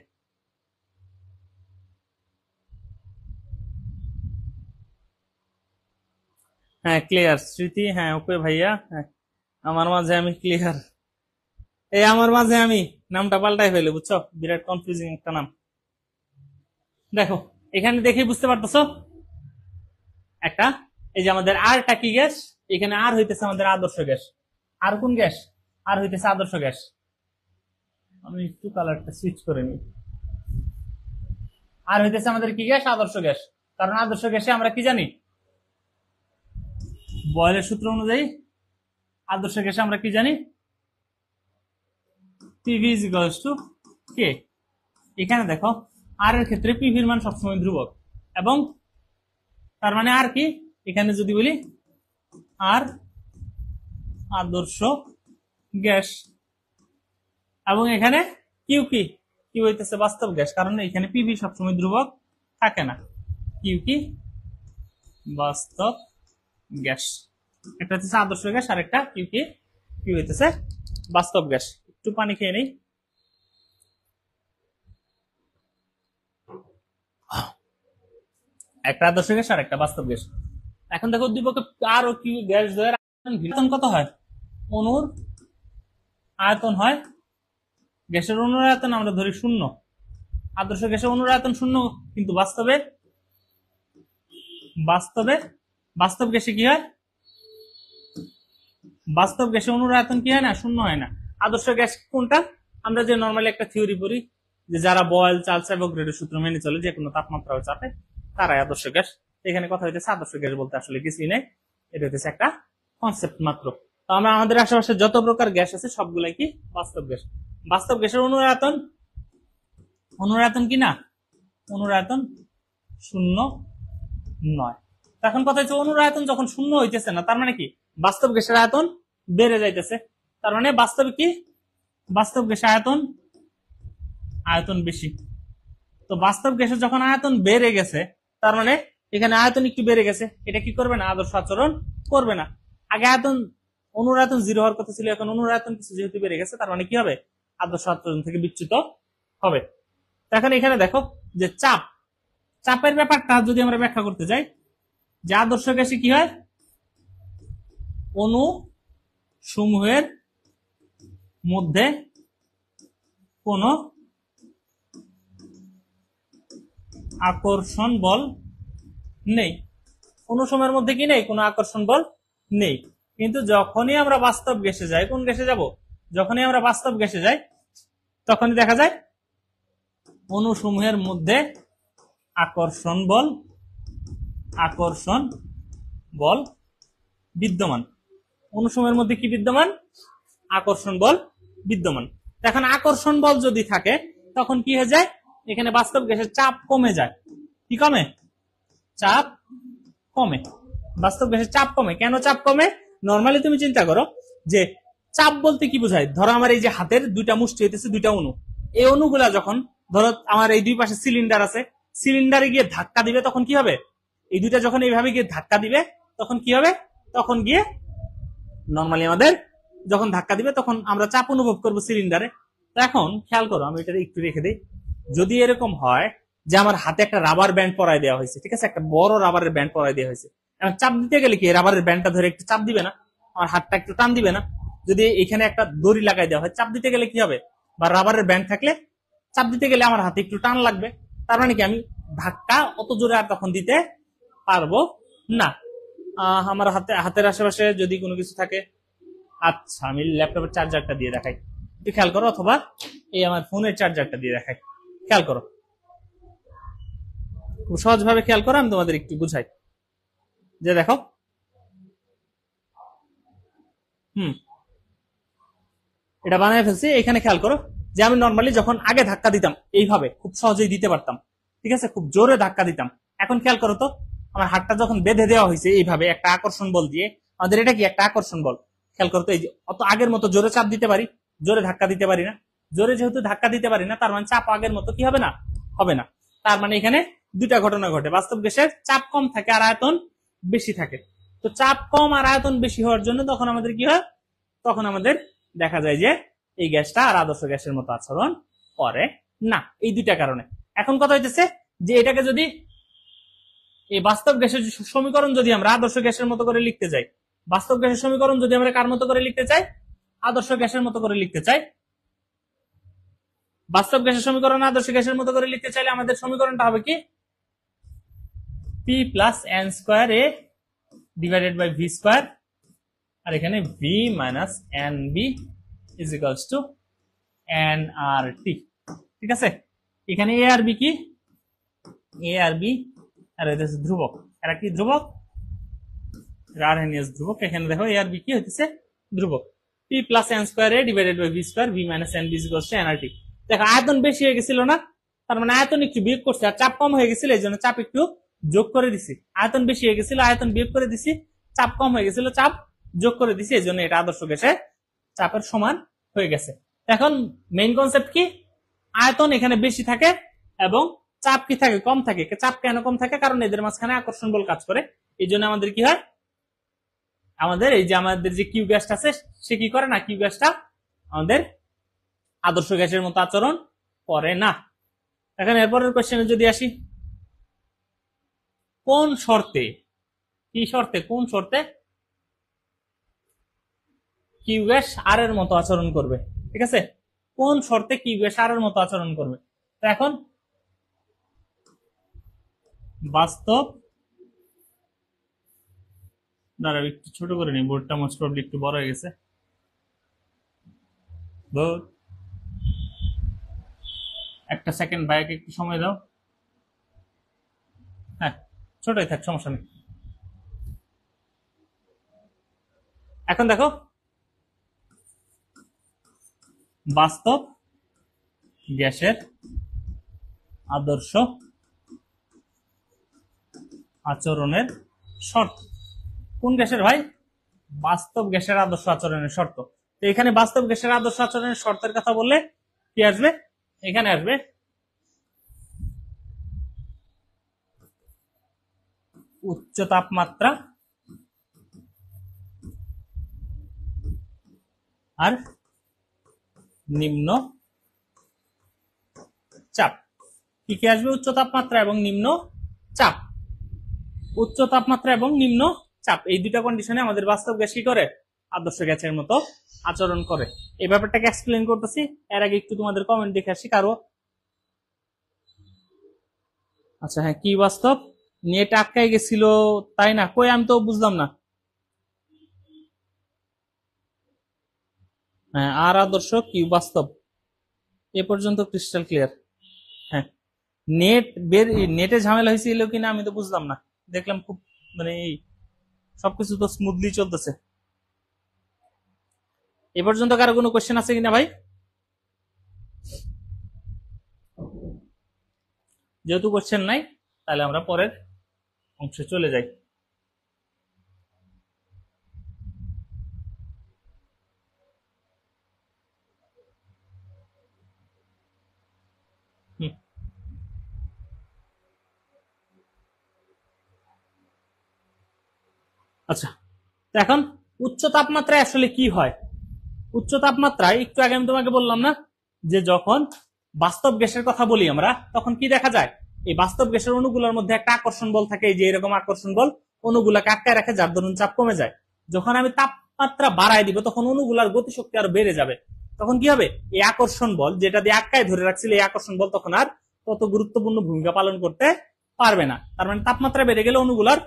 হ্যাঁ ক্লিয়ার স্মৃতি, হ্যাঁ ওকে ভাইয়া, হ্যাঁ আমার মাঝে আমি ক্লিয়ার, এই আমার মাঝে আমি নামটা পাল্টাই ফেলে, বুঝছো? বিরাট কনফিউজিং একটা নাম। দেখো এখানে দেখে বুঝতে পারতেছো একটা, এই যে আমাদের আরটা কি গ্যাস, এখানে আর হইতেছে আমাদের আদর্শ গ্যাস। আর কোন গ্যাস? আর হইতেছে আদর্শ গ্যাস। আমি একটু কালারটা সুইচ করে নিই। আর হইতেছে আমাদের কি গ্যাস? আদর্শ গ্যাস। কারণ আদর্শ গ্যাসে আমরা কি জানি, বয়েলের সূত্র অনুযায়ী আদর্শ গ্যাসে আমরা কি জানি, পিভি ইজ ইকুয়ালস টু কে। এখানে দেখো আর এর ক্ষেত্রে পিভির মান সবসময় ধ্রুবক, এবং তার মানে আর কি, এখানে যদি বলি আর আদর্শ গ্যাস, এবং এখানে কিউ কি, কিউ হইতেছে বাস্তব গ্যাস, কারণ এখানে পিভি সবসময় ধ্রুবক থাকে না। কিউ কি বাস্তব গ্যাস, একটা হচ্ছে আদর্শ গ্যাস আর একটা কিউ কি, কিউ হইতেছে বাস্তব গ্যাস। একটু পানি খেয়ে নেই। একটা আদর্শ গ্যাস আর একটা বাস্তব গ্যাস। এখন দেখো উদ্দীপকে আর ও কিউ গ্যাস দ্বয়ের আয়তন কত হয়? অণুর আয়তন হয়, গ্যাসের অণুর আয়তন আমরা ধরি 0। আদর্শ গ্যাসের অণুর আয়তন 0, কিন্তু বাস্তবে বাস্তব গ্যাসে কি হয়? বাস্তব গ্যাসে অণুর আয়তন কি হয় না? 0 হয় না। আদর্শ গ্যাস কোনটা? আমরা যে নর্মালি একটা থিওরি পড়ি যে যারা বয়েল, চার্লস অ্যাভোগাড্রোর সূত্র মেনে চলে যে কোনো তাপমাত্রা ও চাপে তারাই আদর্শ গ্যাস। এখানে কথা হইতেছে আদর্শ গ্যাস বলতে আসলে কিছুই নেই, এটা হচ্ছে একটা কনসেপ্ট মাত্র। তো আমরা আমাদের আশেপাশে যত প্রকার গ্যাস আছে সবগুলাই কি বাস্তব গ্যাস। বাস্তব গ্যাসের অণুর আয়তন অনুর আয়তন কি না, অনুর আয়তন 0 নয়। এখন কথা হচ্ছে অনুর আয়তন যখন 0 হইতেছে না, তার মানে কি বাস্তব গ্যাসের আয়তন বেড়ে যাইতেছে। তার মানে বাস্তবে কি, বাস্তব গ্যাসের আয়তন আয়তন বেশি। তো বাস্তব গ্যাসের যখন আয়তন বেড়ে গেছে, তার মানে এখানে আয়তন একটু বেড়ে গেছে, এটা কি করবে না, আদর্শ আচরণ করবে না। আগে আয়তন, অনুর আয়তন 0 হওয়ার কথা ছিল, এখন অনুর আয়তন কিছু যেহেতু বেড়ে গেছে, তার মানে কি হবে, আদর্শ আচরণ থেকে বিচ্যুত হবে। এখন এখানে দেখো যে চাপ, চাপের ব্যাপারটা যদি আমরা ব্যাখ্যা করতে যাই, যে আদর্শ গ্যাসে কি হয়, অণু সমূহের মধ্যে কোনো আকর্ষণ বল নেই, অনুসময়ের মধ্যে কি নেই, কোনো আকর্ষণ বল নেই। কিন্তু যখনই আমরা বাস্তব গ্যাসে যাই, কোন গ্যাসে যাব, যখনই আমরা বাস্তব গ্যাসে যাই, তখনই দেখা যায় অনুসমূহের মধ্যে আকর্ষণ বল, আকর্ষণ বল বিদ্যমান। অনুসমূহের মধ্যে কি বিদ্যমান, আকর্ষণ বল বিদ্যমান। এখন আকর্ষণ বল যদি থাকে, তখন কি হয়ে যায়, এখানে বাস্তব গ্যাসের চাপ কমে যায়। কি কমে, চাপ কমে, বাস্তব গ্যাসের চাপ কমে। কেন চাপ কমে, নর্মালি তুমি চিন্তা করো যে চাপ বলতে কি বোঝায়, ধরো আমার এই যে হাতের দুইটা মুষ্টি হইতেছে, দুইটা অণু, এই অণুগুলা যখন ধরো আমার এই দুই পাশে সিলিন্ডার আছে, সিলিন্ডারে গিয়ে ধাক্কা দিবে, তখন কি হবে, এই দুইটা যখন এইভাবে গিয়ে ধাক্কা দিবে, তখন কি হবে, তখন গিয়ে নর্মালি আমাদের যখন ধাক্কা দিবে, তখন আমরা চাপ অনুভব করবো সিলিন্ডারে। তো এখন খেয়াল করো, আমি এটা একটু রেখে দিই, যদি এরকম হয় যে আমার হাতে একটা রাবার ব্যান্ড পরাই দেওয়া হয়েছে, ঠিক আছে, একটা বড় রাবারের ব্যান্ড পরাই দেওয়া হয়েছে, এখন চাপ দিতে গেলে কি রাবারের ব্যান্ডটা ধরে একটু চাপ দিবে না, আমার হাতটা একটু টান দিবে না। যদি এখানে একটা দড়ি লাগাই দেওয়া হয়, চাপ দিতে গেলে কি হবে, বা রাবারের ব্যান্ড থাকলে চাপ দিতে গেলে আমার হাতে একটু টান লাগবে। তার মানে কি আমি ধাক্কা অত জোরে আর তখন দিতে পারবো না। আমার হাতের আশেপাশে যদি কোনো কিছু থাকে, আচ্ছা আমি ল্যাপটপের চার্জারটা দিয়ে দেখাই, একটু খেয়াল করো, অথবা এই আমার ফোনের চার্জারটা দিয়ে দেখাই, খেয়াল করো, খুব সহজভাবে খেয়াল করো, আমি তোমাদের একটু বুঝাই। যে দেখো, এটা বানায় ফেলছি, এখানে খেয়াল করো যে আমি নর্মালি যখন আগে ধাক্কা দিতাম এইভাবে খুব সহজেই দিতে পারতাম, ঠিক আছে, খুব জোরে ধাক্কা দিতাম। এখন খেয়াল করো তো, আমার হাতটা যখন বেঁধে দেওয়া হয়েছে এইভাবে একটা আকর্ষণ বল দিয়ে, আমাদের এটা কি একটা আকর্ষণ বল, খেয়াল করো তো, এই যে অত আগের মতো জোরে চাপ দিতে পারি, জোরে ধাক্কা দিতে পারি না। জোরে যেহেতু ধাক্কা দিতে পারি না, তার মানে চাপ আগের মতো কি হবে না, হবে না। তার মানে এখানে দুইটা ঘটনা ঘটে, বাস্তব গ্যাসের চাপ কম থাকে আর আয়তন বেশি থাকে। তো চাপ কম আর আয়তন বেশি হওয়ার জন্য তখন আমাদের কি হয়, তখন আমাদের দেখা যায় যে এই গ্যাসটা আর আদর্শ গ্যাসের মতো আচরণ করে না, এই দুইটা কারণে। এখন কথা হইতেছে যে এটাকে যদি এই বাস্তব গ্যাসের সমীকরণ যদি আমরা আদর্শ গ্যাসের মতো করে লিখতে চাই, বাস্তব গ্যাসের সমীকরণ যদি আমরা কার মতো করে লিখতে চাই, আদর্শ গ্যাসের মতো করে লিখতে চাই, বাস্তব গ্যাসের সমীকরণ আদর্শ গ্যাসের মতো করে লিখতে চাইলে আমাদের সমীকরণটা হবে কি, P plus N square A divided by V square, আর এখানে V minus N B is equals to N R T. ঠিক আছে, এখানে এ আর বি কি, এ আর বি আর এটা হচ্ছে ধ্রুবক, এরা কি ধ্রুবক, আরএনএস ধ্রুবক। এখানে দেখো এ আর বি কি হচ্ছে ধ্রুবক। P plus N square A divided by V square V minus N B is equals to N R T. দেখো আয়তন বেশি হয়ে গেছিল না, তার মানে আয়তন একটু বিয়োগ করছে, আর চাপ কম হয়ে গেছিল এই জন্য চাপ একটু যোগ করে দিছি। আয়তন বেশি হয়ে গেছিল, আয়তন বিয়োগ করে দিছি, চাপ কম হয়ে গেছিল, চাপ যোগ করে দিছি, এই জন্য এটা আদর্শ গ্যাসের চাপের সমান হয়ে গেছে। এখন মেইন কনসেপ্ট কি, আয়তন এখানে বেশি থাকে এবং চাপ কি থাকে, কম থাকে। চাপ কেন কম থাকে, কারণ এদের মাঝখানে আকর্ষণ বল কাজ করে, এই জন্য আমাদের কি হয়, আমাদের এই যে আমাদের যে কিউ গ্যাসটা আছে সে কি করে না, কিউ গ্যাসটা আমাদের আদর্শ গ্যাসের মতো আচরণ করে না। এখন এরপরের কোশ্চেনে যদি আসি, কোন শর্তে, কি শর্তে, কোন শর্তে কিউ গ্যাস আর এর মতো আচরণ করবে, ঠিক আছে, কোন শর্তে কিউ গ্যাস আর এর মতো আচরণ করবে। তো এখন বাস্তব, দাঁড়াও একটু ছোট করে নি, বোর্ডটা মোস্ট প্রবলি একটু বড় হয়ে গেছে, একটা সেকেন্ড ভাইকে একটু সময় দাও, হ্যাঁ ছোটই থাক, সমস্যা নেই। এখন দেখো, বাস্তব গ্যাসের আদর্শ আচরণের শর্ত। কোন গ্যাসের ভাই? বাস্তব গ্যাসের আদর্শ আচরণের শর্ত। তো এখানে বাস্তব গ্যাসের আদর্শ আচরণের শর্তের কথা বললে কি আসবে? এখানে আসবে উচ্চ তাপমাত্রা আর নিম্ন চাপ। কি কি আসবে? উচ্চ তাপমাত্রা এবং নিম্ন চাপ। উচ্চ তাপমাত্রা এবং নিম্ন চাপ, এই দুইটা কন্ডিশনে আমাদের বাস্তব গ্যাস কি করে? আদর্শ গ্যাসের মতো আচরণ করে। এই ব্যাপারটাকে এক্সপ্লেন করতেছি, এর আগে একটু তোমাদের কমেন্ট দেখে আসি কারো। আচ্ছা হ্যাঁ, কি বাস্তব? নেট আটকাই গেছিল তাই না? কই, আমি তো বুঝলাম না। হ্যাঁ, আর আদর্শ কি বাস্তব, এ পর্যন্ত ক্রিস্টাল ক্লিয়ার। হ্যাঁ, নেটে ঝামেলা হয়েছিল কিনা আমি তো বুঝলাম না। দেখলাম খুব মানে এই সবকিছু তো স্মুথলি চলতেছে। এ পর্যন্ত কারো কোনো কোশ্চেন আছে কিনা ভাই? যেহেতু কোশ্চেন নাই, তাহলে আমরা পরের অংশে চলে যাই। আচ্ছা, তো এখন উচ্চ তাপমাত্রায় আসলে কি হয়? উচ্চ তাপমাত্রায় একটু আগে আমি তোমাকে বললাম না যে যখন বাস্তব গ্যাসের কথা বলি আমরা, তখন কি দেখা যায়? এই বাস্তব গ্যাসের অণুগুলোর মধ্যে একটা আকর্ষণ বল থাকে, যে এরকম আকর্ষণ বল অণুগুলাকে আটকায় রাখে, যার দরুন চাপ কমে যায়। যখন আমি তাপমাত্রা বাড়ায় দিব তখন অণুগুলার গতিশক্তি আরো বেড়ে যাবে। তখন কি হবে? এই আকর্ষণ বল যেটা দিয়ে আটকায় ধরে রাখছিল, এই আকর্ষণ বল তখন আর তত গুরুত্বপূর্ণ ভূমিকা পালন করতে পারবে না। তার মানে তাপমাত্রা বেড়ে গেলে অণুগুলার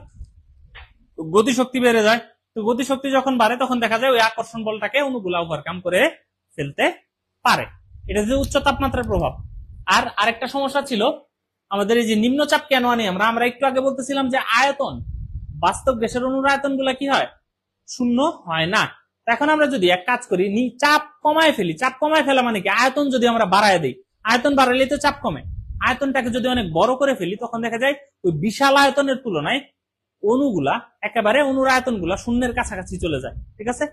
গতিশক্তি বেড়ে যায়। তো গতিশক্তি যখন বাড়ে তখন দেখা যায় ওই আকর্ষণ বলটাকে অণুগুলা ওভারকাম করে ফেলতে পারে। এটা যে উচ্চ তাপমাত্রার প্রভাব। আর আরেকটা সমস্যা ছিল আমাদের, এই যে নিম্নচাপ কেন আনি আমরা? আমরা একটু আগে বলতেছিলাম যে আয়তন, বাস্তব গ্যাসের অণুর আয়তন গুলা কি হয়? শূন্য হয় না। এখন আমরা যদি এক কাজ করি, চাপ কমায় ফেলি। চাপ কমায় ফেলা মানে কি? আয়তন যদি আমরা বাড়ায় দিই, আয়তন বাড়ালে তো চাপ কমে। আয়তনটাকে যদি অনেক বড় করে ফেলি তখন দেখা যায় ওই বিশাল আয়তনের তুলনায় অণুগুলা একেবারে অণুর আয়তন গুলা শূন্যের কাছাকাছি চলে যায়। ঠিক আছে?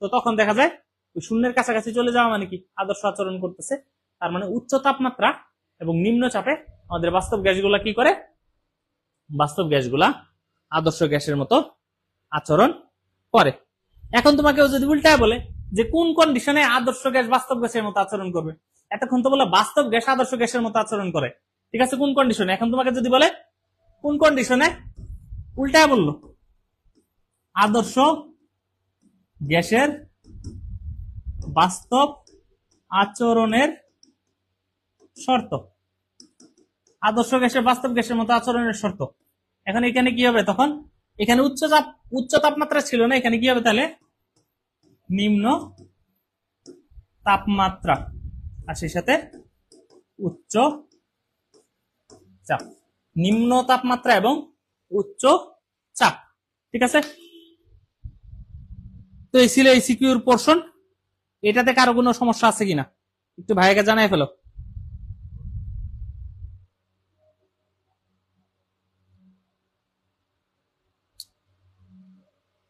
তো তখন দেখা যায় ওই শূন্যের কাছাকাছি চলে যাওয়া মানে কি? আদর্শ আচরণ করতেছে। তার মানে উচ্চ তাপমাত্রা এবং নিম্ন চাপে আমাদের বাস্তব গ্যাসগুলা কি করে? বাস্তব গ্যাসগুলা আদর্শ গ্যাসের মতো আচরণ করে। এখন তোমাকে যদি উল্টায় বলে যে কোন কন্ডিশনে আদর্শ গ্যাস বাস্তব গ্যাসের মতো আচরণ করবে, এতক্ষণ তো বলে বাস্তব গ্যাস আদর্শ গ্যাসের মতো আচরণ করে। ঠিক আছে, কোন কন্ডিশনে? এখন তোমাকে যদি বলে কোন কন্ডিশনে, উল্টায় বললো আদর্শ গ্যাসের বাস্তব আচরণের শর্ত। আদর্শ গ্যাসের বাস্তব গ্যাসের মতো আচরণের শর্ত। এখন এখানে কি হবে? তখন এখানে উচ্চ তাপমাত্রা ছিল না, এখানে কি হবে তাহলে? নিম্ন তাপমাত্রা আর সেই সাথে উচ্চ চাপ। নিম্ন তাপমাত্রা এবং উচ্চ চাপ। ঠিক আছে? তো এই ছিল সিকিউর পোর্শন। এটাতে কারো কোনো সমস্যা আছে কিনা একটু ভাইকে জানাই ফেলো।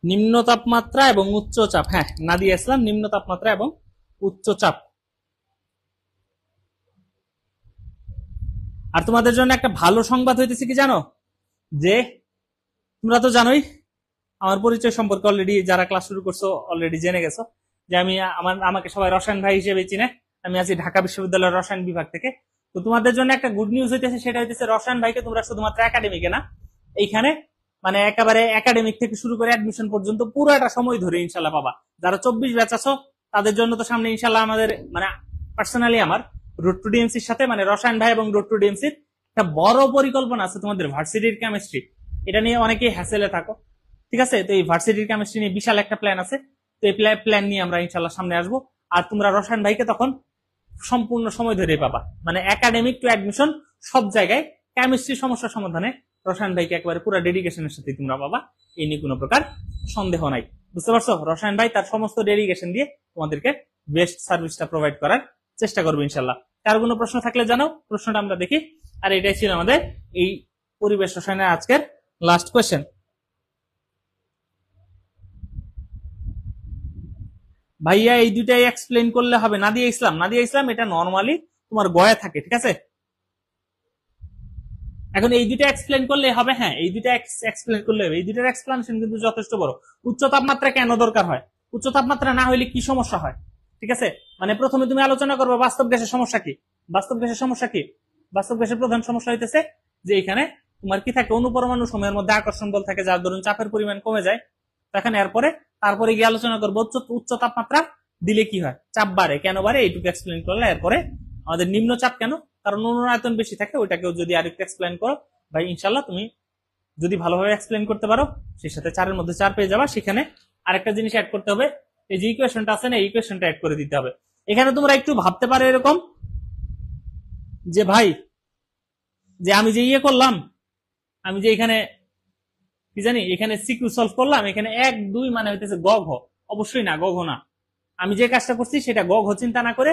নিম্ন তাপমাত্রা এবং উচ্চ চাপ, হ্যাঁ না দিয়ে আসলাম, নিম্ন তাপমাত্রা এবং উচ্চ চাপ। আর তোমাদের জন্য একটা ভালো সংবাদ হইতেছে কি জানো? যে তোমরা তো জানোই আমার পরিচয় সম্পর্কে, অলরেডি যারা ক্লাস শুরু করছো অলরেডি জেনে গেছো যে আমাকে সবাই রসায়ন ভাই হিসেবে চিনে। আমি আছি ঢাকা বিশ্ববিদ্যালয়ের রসায়ন বিভাগ থেকে। তো তোমাদের জন্য একটা গুড নিউজ হইতেছে, সেটা হইতেছে রসায়ন ভাইকে তোমরা শুধুমাত্র একাডেমিকে না, এইখানে মানে একেবারে একাডেমিক থেকে শুরু করে অ্যাডমিশন পর্যন্ত পুরোটা সময় ধরে ইনশাল্লাহ পাবা। যারা 24 ব্যাচ আছো তাদের জন্য তো সামনে ইনশাল্লাহ আমাদের মানে পার্সোনালি আমার রোড টু ডিএমসির সাথে মানে রসায়ন ভাই এবং রোড টু ডিএমসির একটা বড় পরিকল্পনা আছে তোমাদের ভার্সিটির কেমিস্ট্রি। এটা নিয়ে অনেকেই হ্যাসেলে থাকো। ঠিক আছে? তো এই ভার্সিটির কেমিস্ট্রি নিয়ে বিশাল একটা প্ল্যান আছে। তো এই প্ল্যান নিয়ে আমরা ইনশাল্লাহ সামনে আসবো। আর তোমরা রসায়ন ভাইকে তখন সম্পূর্ণ সময় ধরে পাবা, মানে একাডেমিক টু অ্যাডমিশন সব জায়গায় কেমিস্ট্রি সমস্যা সমাধানে রসায়ন ভাইকে একেবারে পুরো ডেডিকেশনের সাথে তোমরা পাবা। এই নিয়ে কোনো প্রকার সন্দেহ নাই। বুঝতে পারছো? রসায়ন ভাই তার সমস্ত ডেডিকেশন দিয়ে তোমাদেরকে বেস্ট সার্ভিসটা প্রোভাইড করার চেষ্টা করবো ইনশাল্লাহ। কার কোনো প্রশ্ন থাকলে জানাও, প্রশ্নটা আমরা দেখি। আর এটাই ছিল আমাদের এই পরিবেশ রসায়নের আজকের লাস্ট কোয়েশ্চেন। ভাইয়া এই দুটাই এক্সপ্লেন করলে হবে? নাদিয়া ইসলাম এটা নরমালি তোমার গয়ে থাকে, ঠিক আছে? এখন এই দুটা এক্সপ্লেন করলে হবে? হ্যাঁ, এই দুটা এক্সপ্লেন করলে হবে। এই দুটার এক্সপ্লেনেশন কিন্তু যথেষ্ট বড়। উচ্চ তাপমাত্রা কেন দরকার হয়? উচ্চ তাপমাত্রা না হলে কি সমস্যা হয়, ঠিক আছে? মানে প্রথমে তুমি আলোচনা করবে বাস্তব গ্যাসের সমস্যা কি। বাস্তব গ্যাসের প্রধান সমস্যা হইতেছে যে এখানে তোমার কি থাকে, অনুপরমাণু সময়ের মধ্যে আকর্ষণ বল থাকে, যার দরুন চাপের পরিমাণ কমে যায়। তখন তারপরে গিয়ে আলোচনা করবো উচ্চ তাপমাত্রা দিলে কি হয়, চাপ বাড়ে। কেন বাড়ে এইটুকু এক্সপ্লেন করলে এরপরে আমাদের নিম্ন চাপ কেন, কারণ অনুনায়তন বেশি থাকে, ওইটাকেও যদি আরেকটু এক্সপ্লেন করো ভাই, ইনশাল্লাহ তুমি যদি ভালোভাবে এক্সপ্লেন করতে পারো সেই সাথে 4-এর মধ্যে 4 পেয়ে যাবা। সেখানে আরেকটা জিনিস অ্যাড করতে হবে, এই যে ইকুয়েশনটা আছে না, এই ইকুয়েশনটা অ্যাড করে দিতে হবে। এখানে তোমরা একটু ভাবতে পারো এরকম যে ভাই, যে আমি যে করলাম, আমি যে এখানে কি জানি, এখানে সিকিউ সলভ করলাম, এখানে 1 2 মানে হইতেছে গ ঘ। অবশ্যই না, গ ঘ না। আমি যে কাজটা করছি সেটা গ ঘ চিন্তা না করে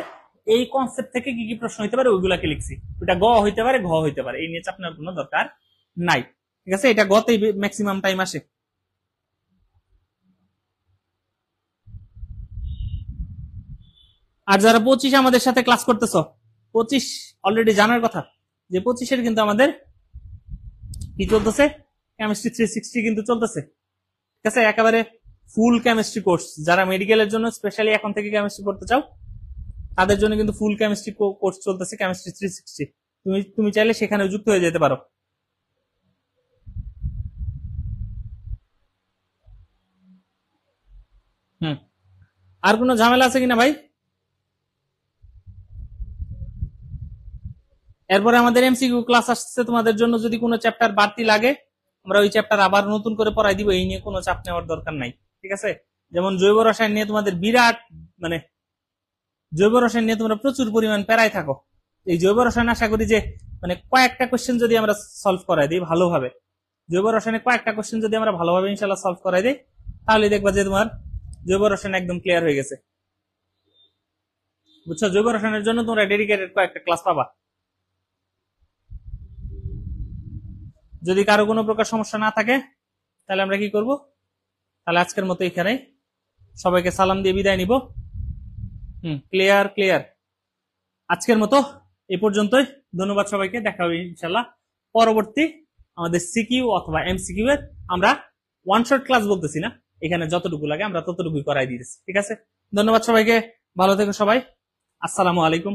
এই কনসেপ্ট থেকে কি কি প্রশ্ন হইতে পারে ওইগুলাকে লিখছি। ওটা গ হইতে পারে, ঘ হইতে পারে, এই নিয়ে চাপ নেওয়ার কোনো দরকার নাই, ঠিক আছে? এটা গতেই ম্যাক্সিমাম টাইম আসে। আর যারা 25 আমাদের সাথে ক্লাস করতেছ, 25 অলরেডি জানার কথা যে 25-এর কিন্তু আমাদের কি চলতেছে, কেমিস্ট্রি 360 কিন্তু চলতেছে, ঠিক আছে? একেবারে ফুল কেমিস্ট্রি কোর্স। যারা মেডিকেলের জন্য স্পেশালি এখন থেকে কেমিস্ট্রি করতে চাও তাদের জন্য কিন্তু ফুল কেমিস্ট্রি কোর্স চলতেছে, কেমিস্ট্রি 360। তুমি চাইলে সেখানে যুক্ত হয়ে যেতে পারো। আর কোনো ঝামেলা আছে কিনা ভাই? এরপরে আমাদের এমসিকিউ ক্লাস আসছে তোমাদের জন্য। যদি কোনো চ্যাপ্টার বাড়তি লাগে আমরা ওই চ্যাপ্টার আবার নতুন করে পড়াই দিব, এই নিয়ে কোনো চাপ নেওয়ার দরকার নাই, ঠিক আছে? যেমন জৈব রসায়ন নিয়ে তোমাদের বিরাট মানে জৈব রসায়ন নিয়ে তোমরা প্রচুর পরিমাণ প্যারায় থাকো। এই জৈব রসায়ন আশা করি যে মানে কয়েকটা কোশ্চেন যদি আমরা সলভ করাই দিই ভালোভাবে, জৈব রসায়নে কয়েকটা কোশ্চেন যদি আমরা ভালোভাবে ইনশাল্লাহ সলভ করাই দিই, তাহলে দেখবা যে তোমার জৈব রসায়ন একদম ক্লিয়ার হয়ে গেছে, বুঝছো? জৈব রসায়নের জন্য তোমরা ডেডিকেটেড কয়েকটা ক্লাস পাবা। যদি কারো কোনো প্রকার সমস্যা না থাকে তাহলে আমরা কি করব, তাহলে আজকের মতো এখানে সবাইকে সালাম দিয়ে বিদায় নিব। ক্লিয়ার। আজকের মতো এই পর্যন্তই। ধন্যবাদ সবাইকে, দেখা হবে ইনশাল্লাহ পরবর্তী আমাদের সিকিউ অথবা এমসিকিউ এর। আমরা ওয়ান শট ক্লাস বলতেছি না, এখানে যতটুকু লাগে আমরা ততটুকুই করাই দিতেছি, ঠিক আছে? ধন্যবাদ সবাইকে, ভালো থেকো সবাই, আসসালামু আলাইকুম।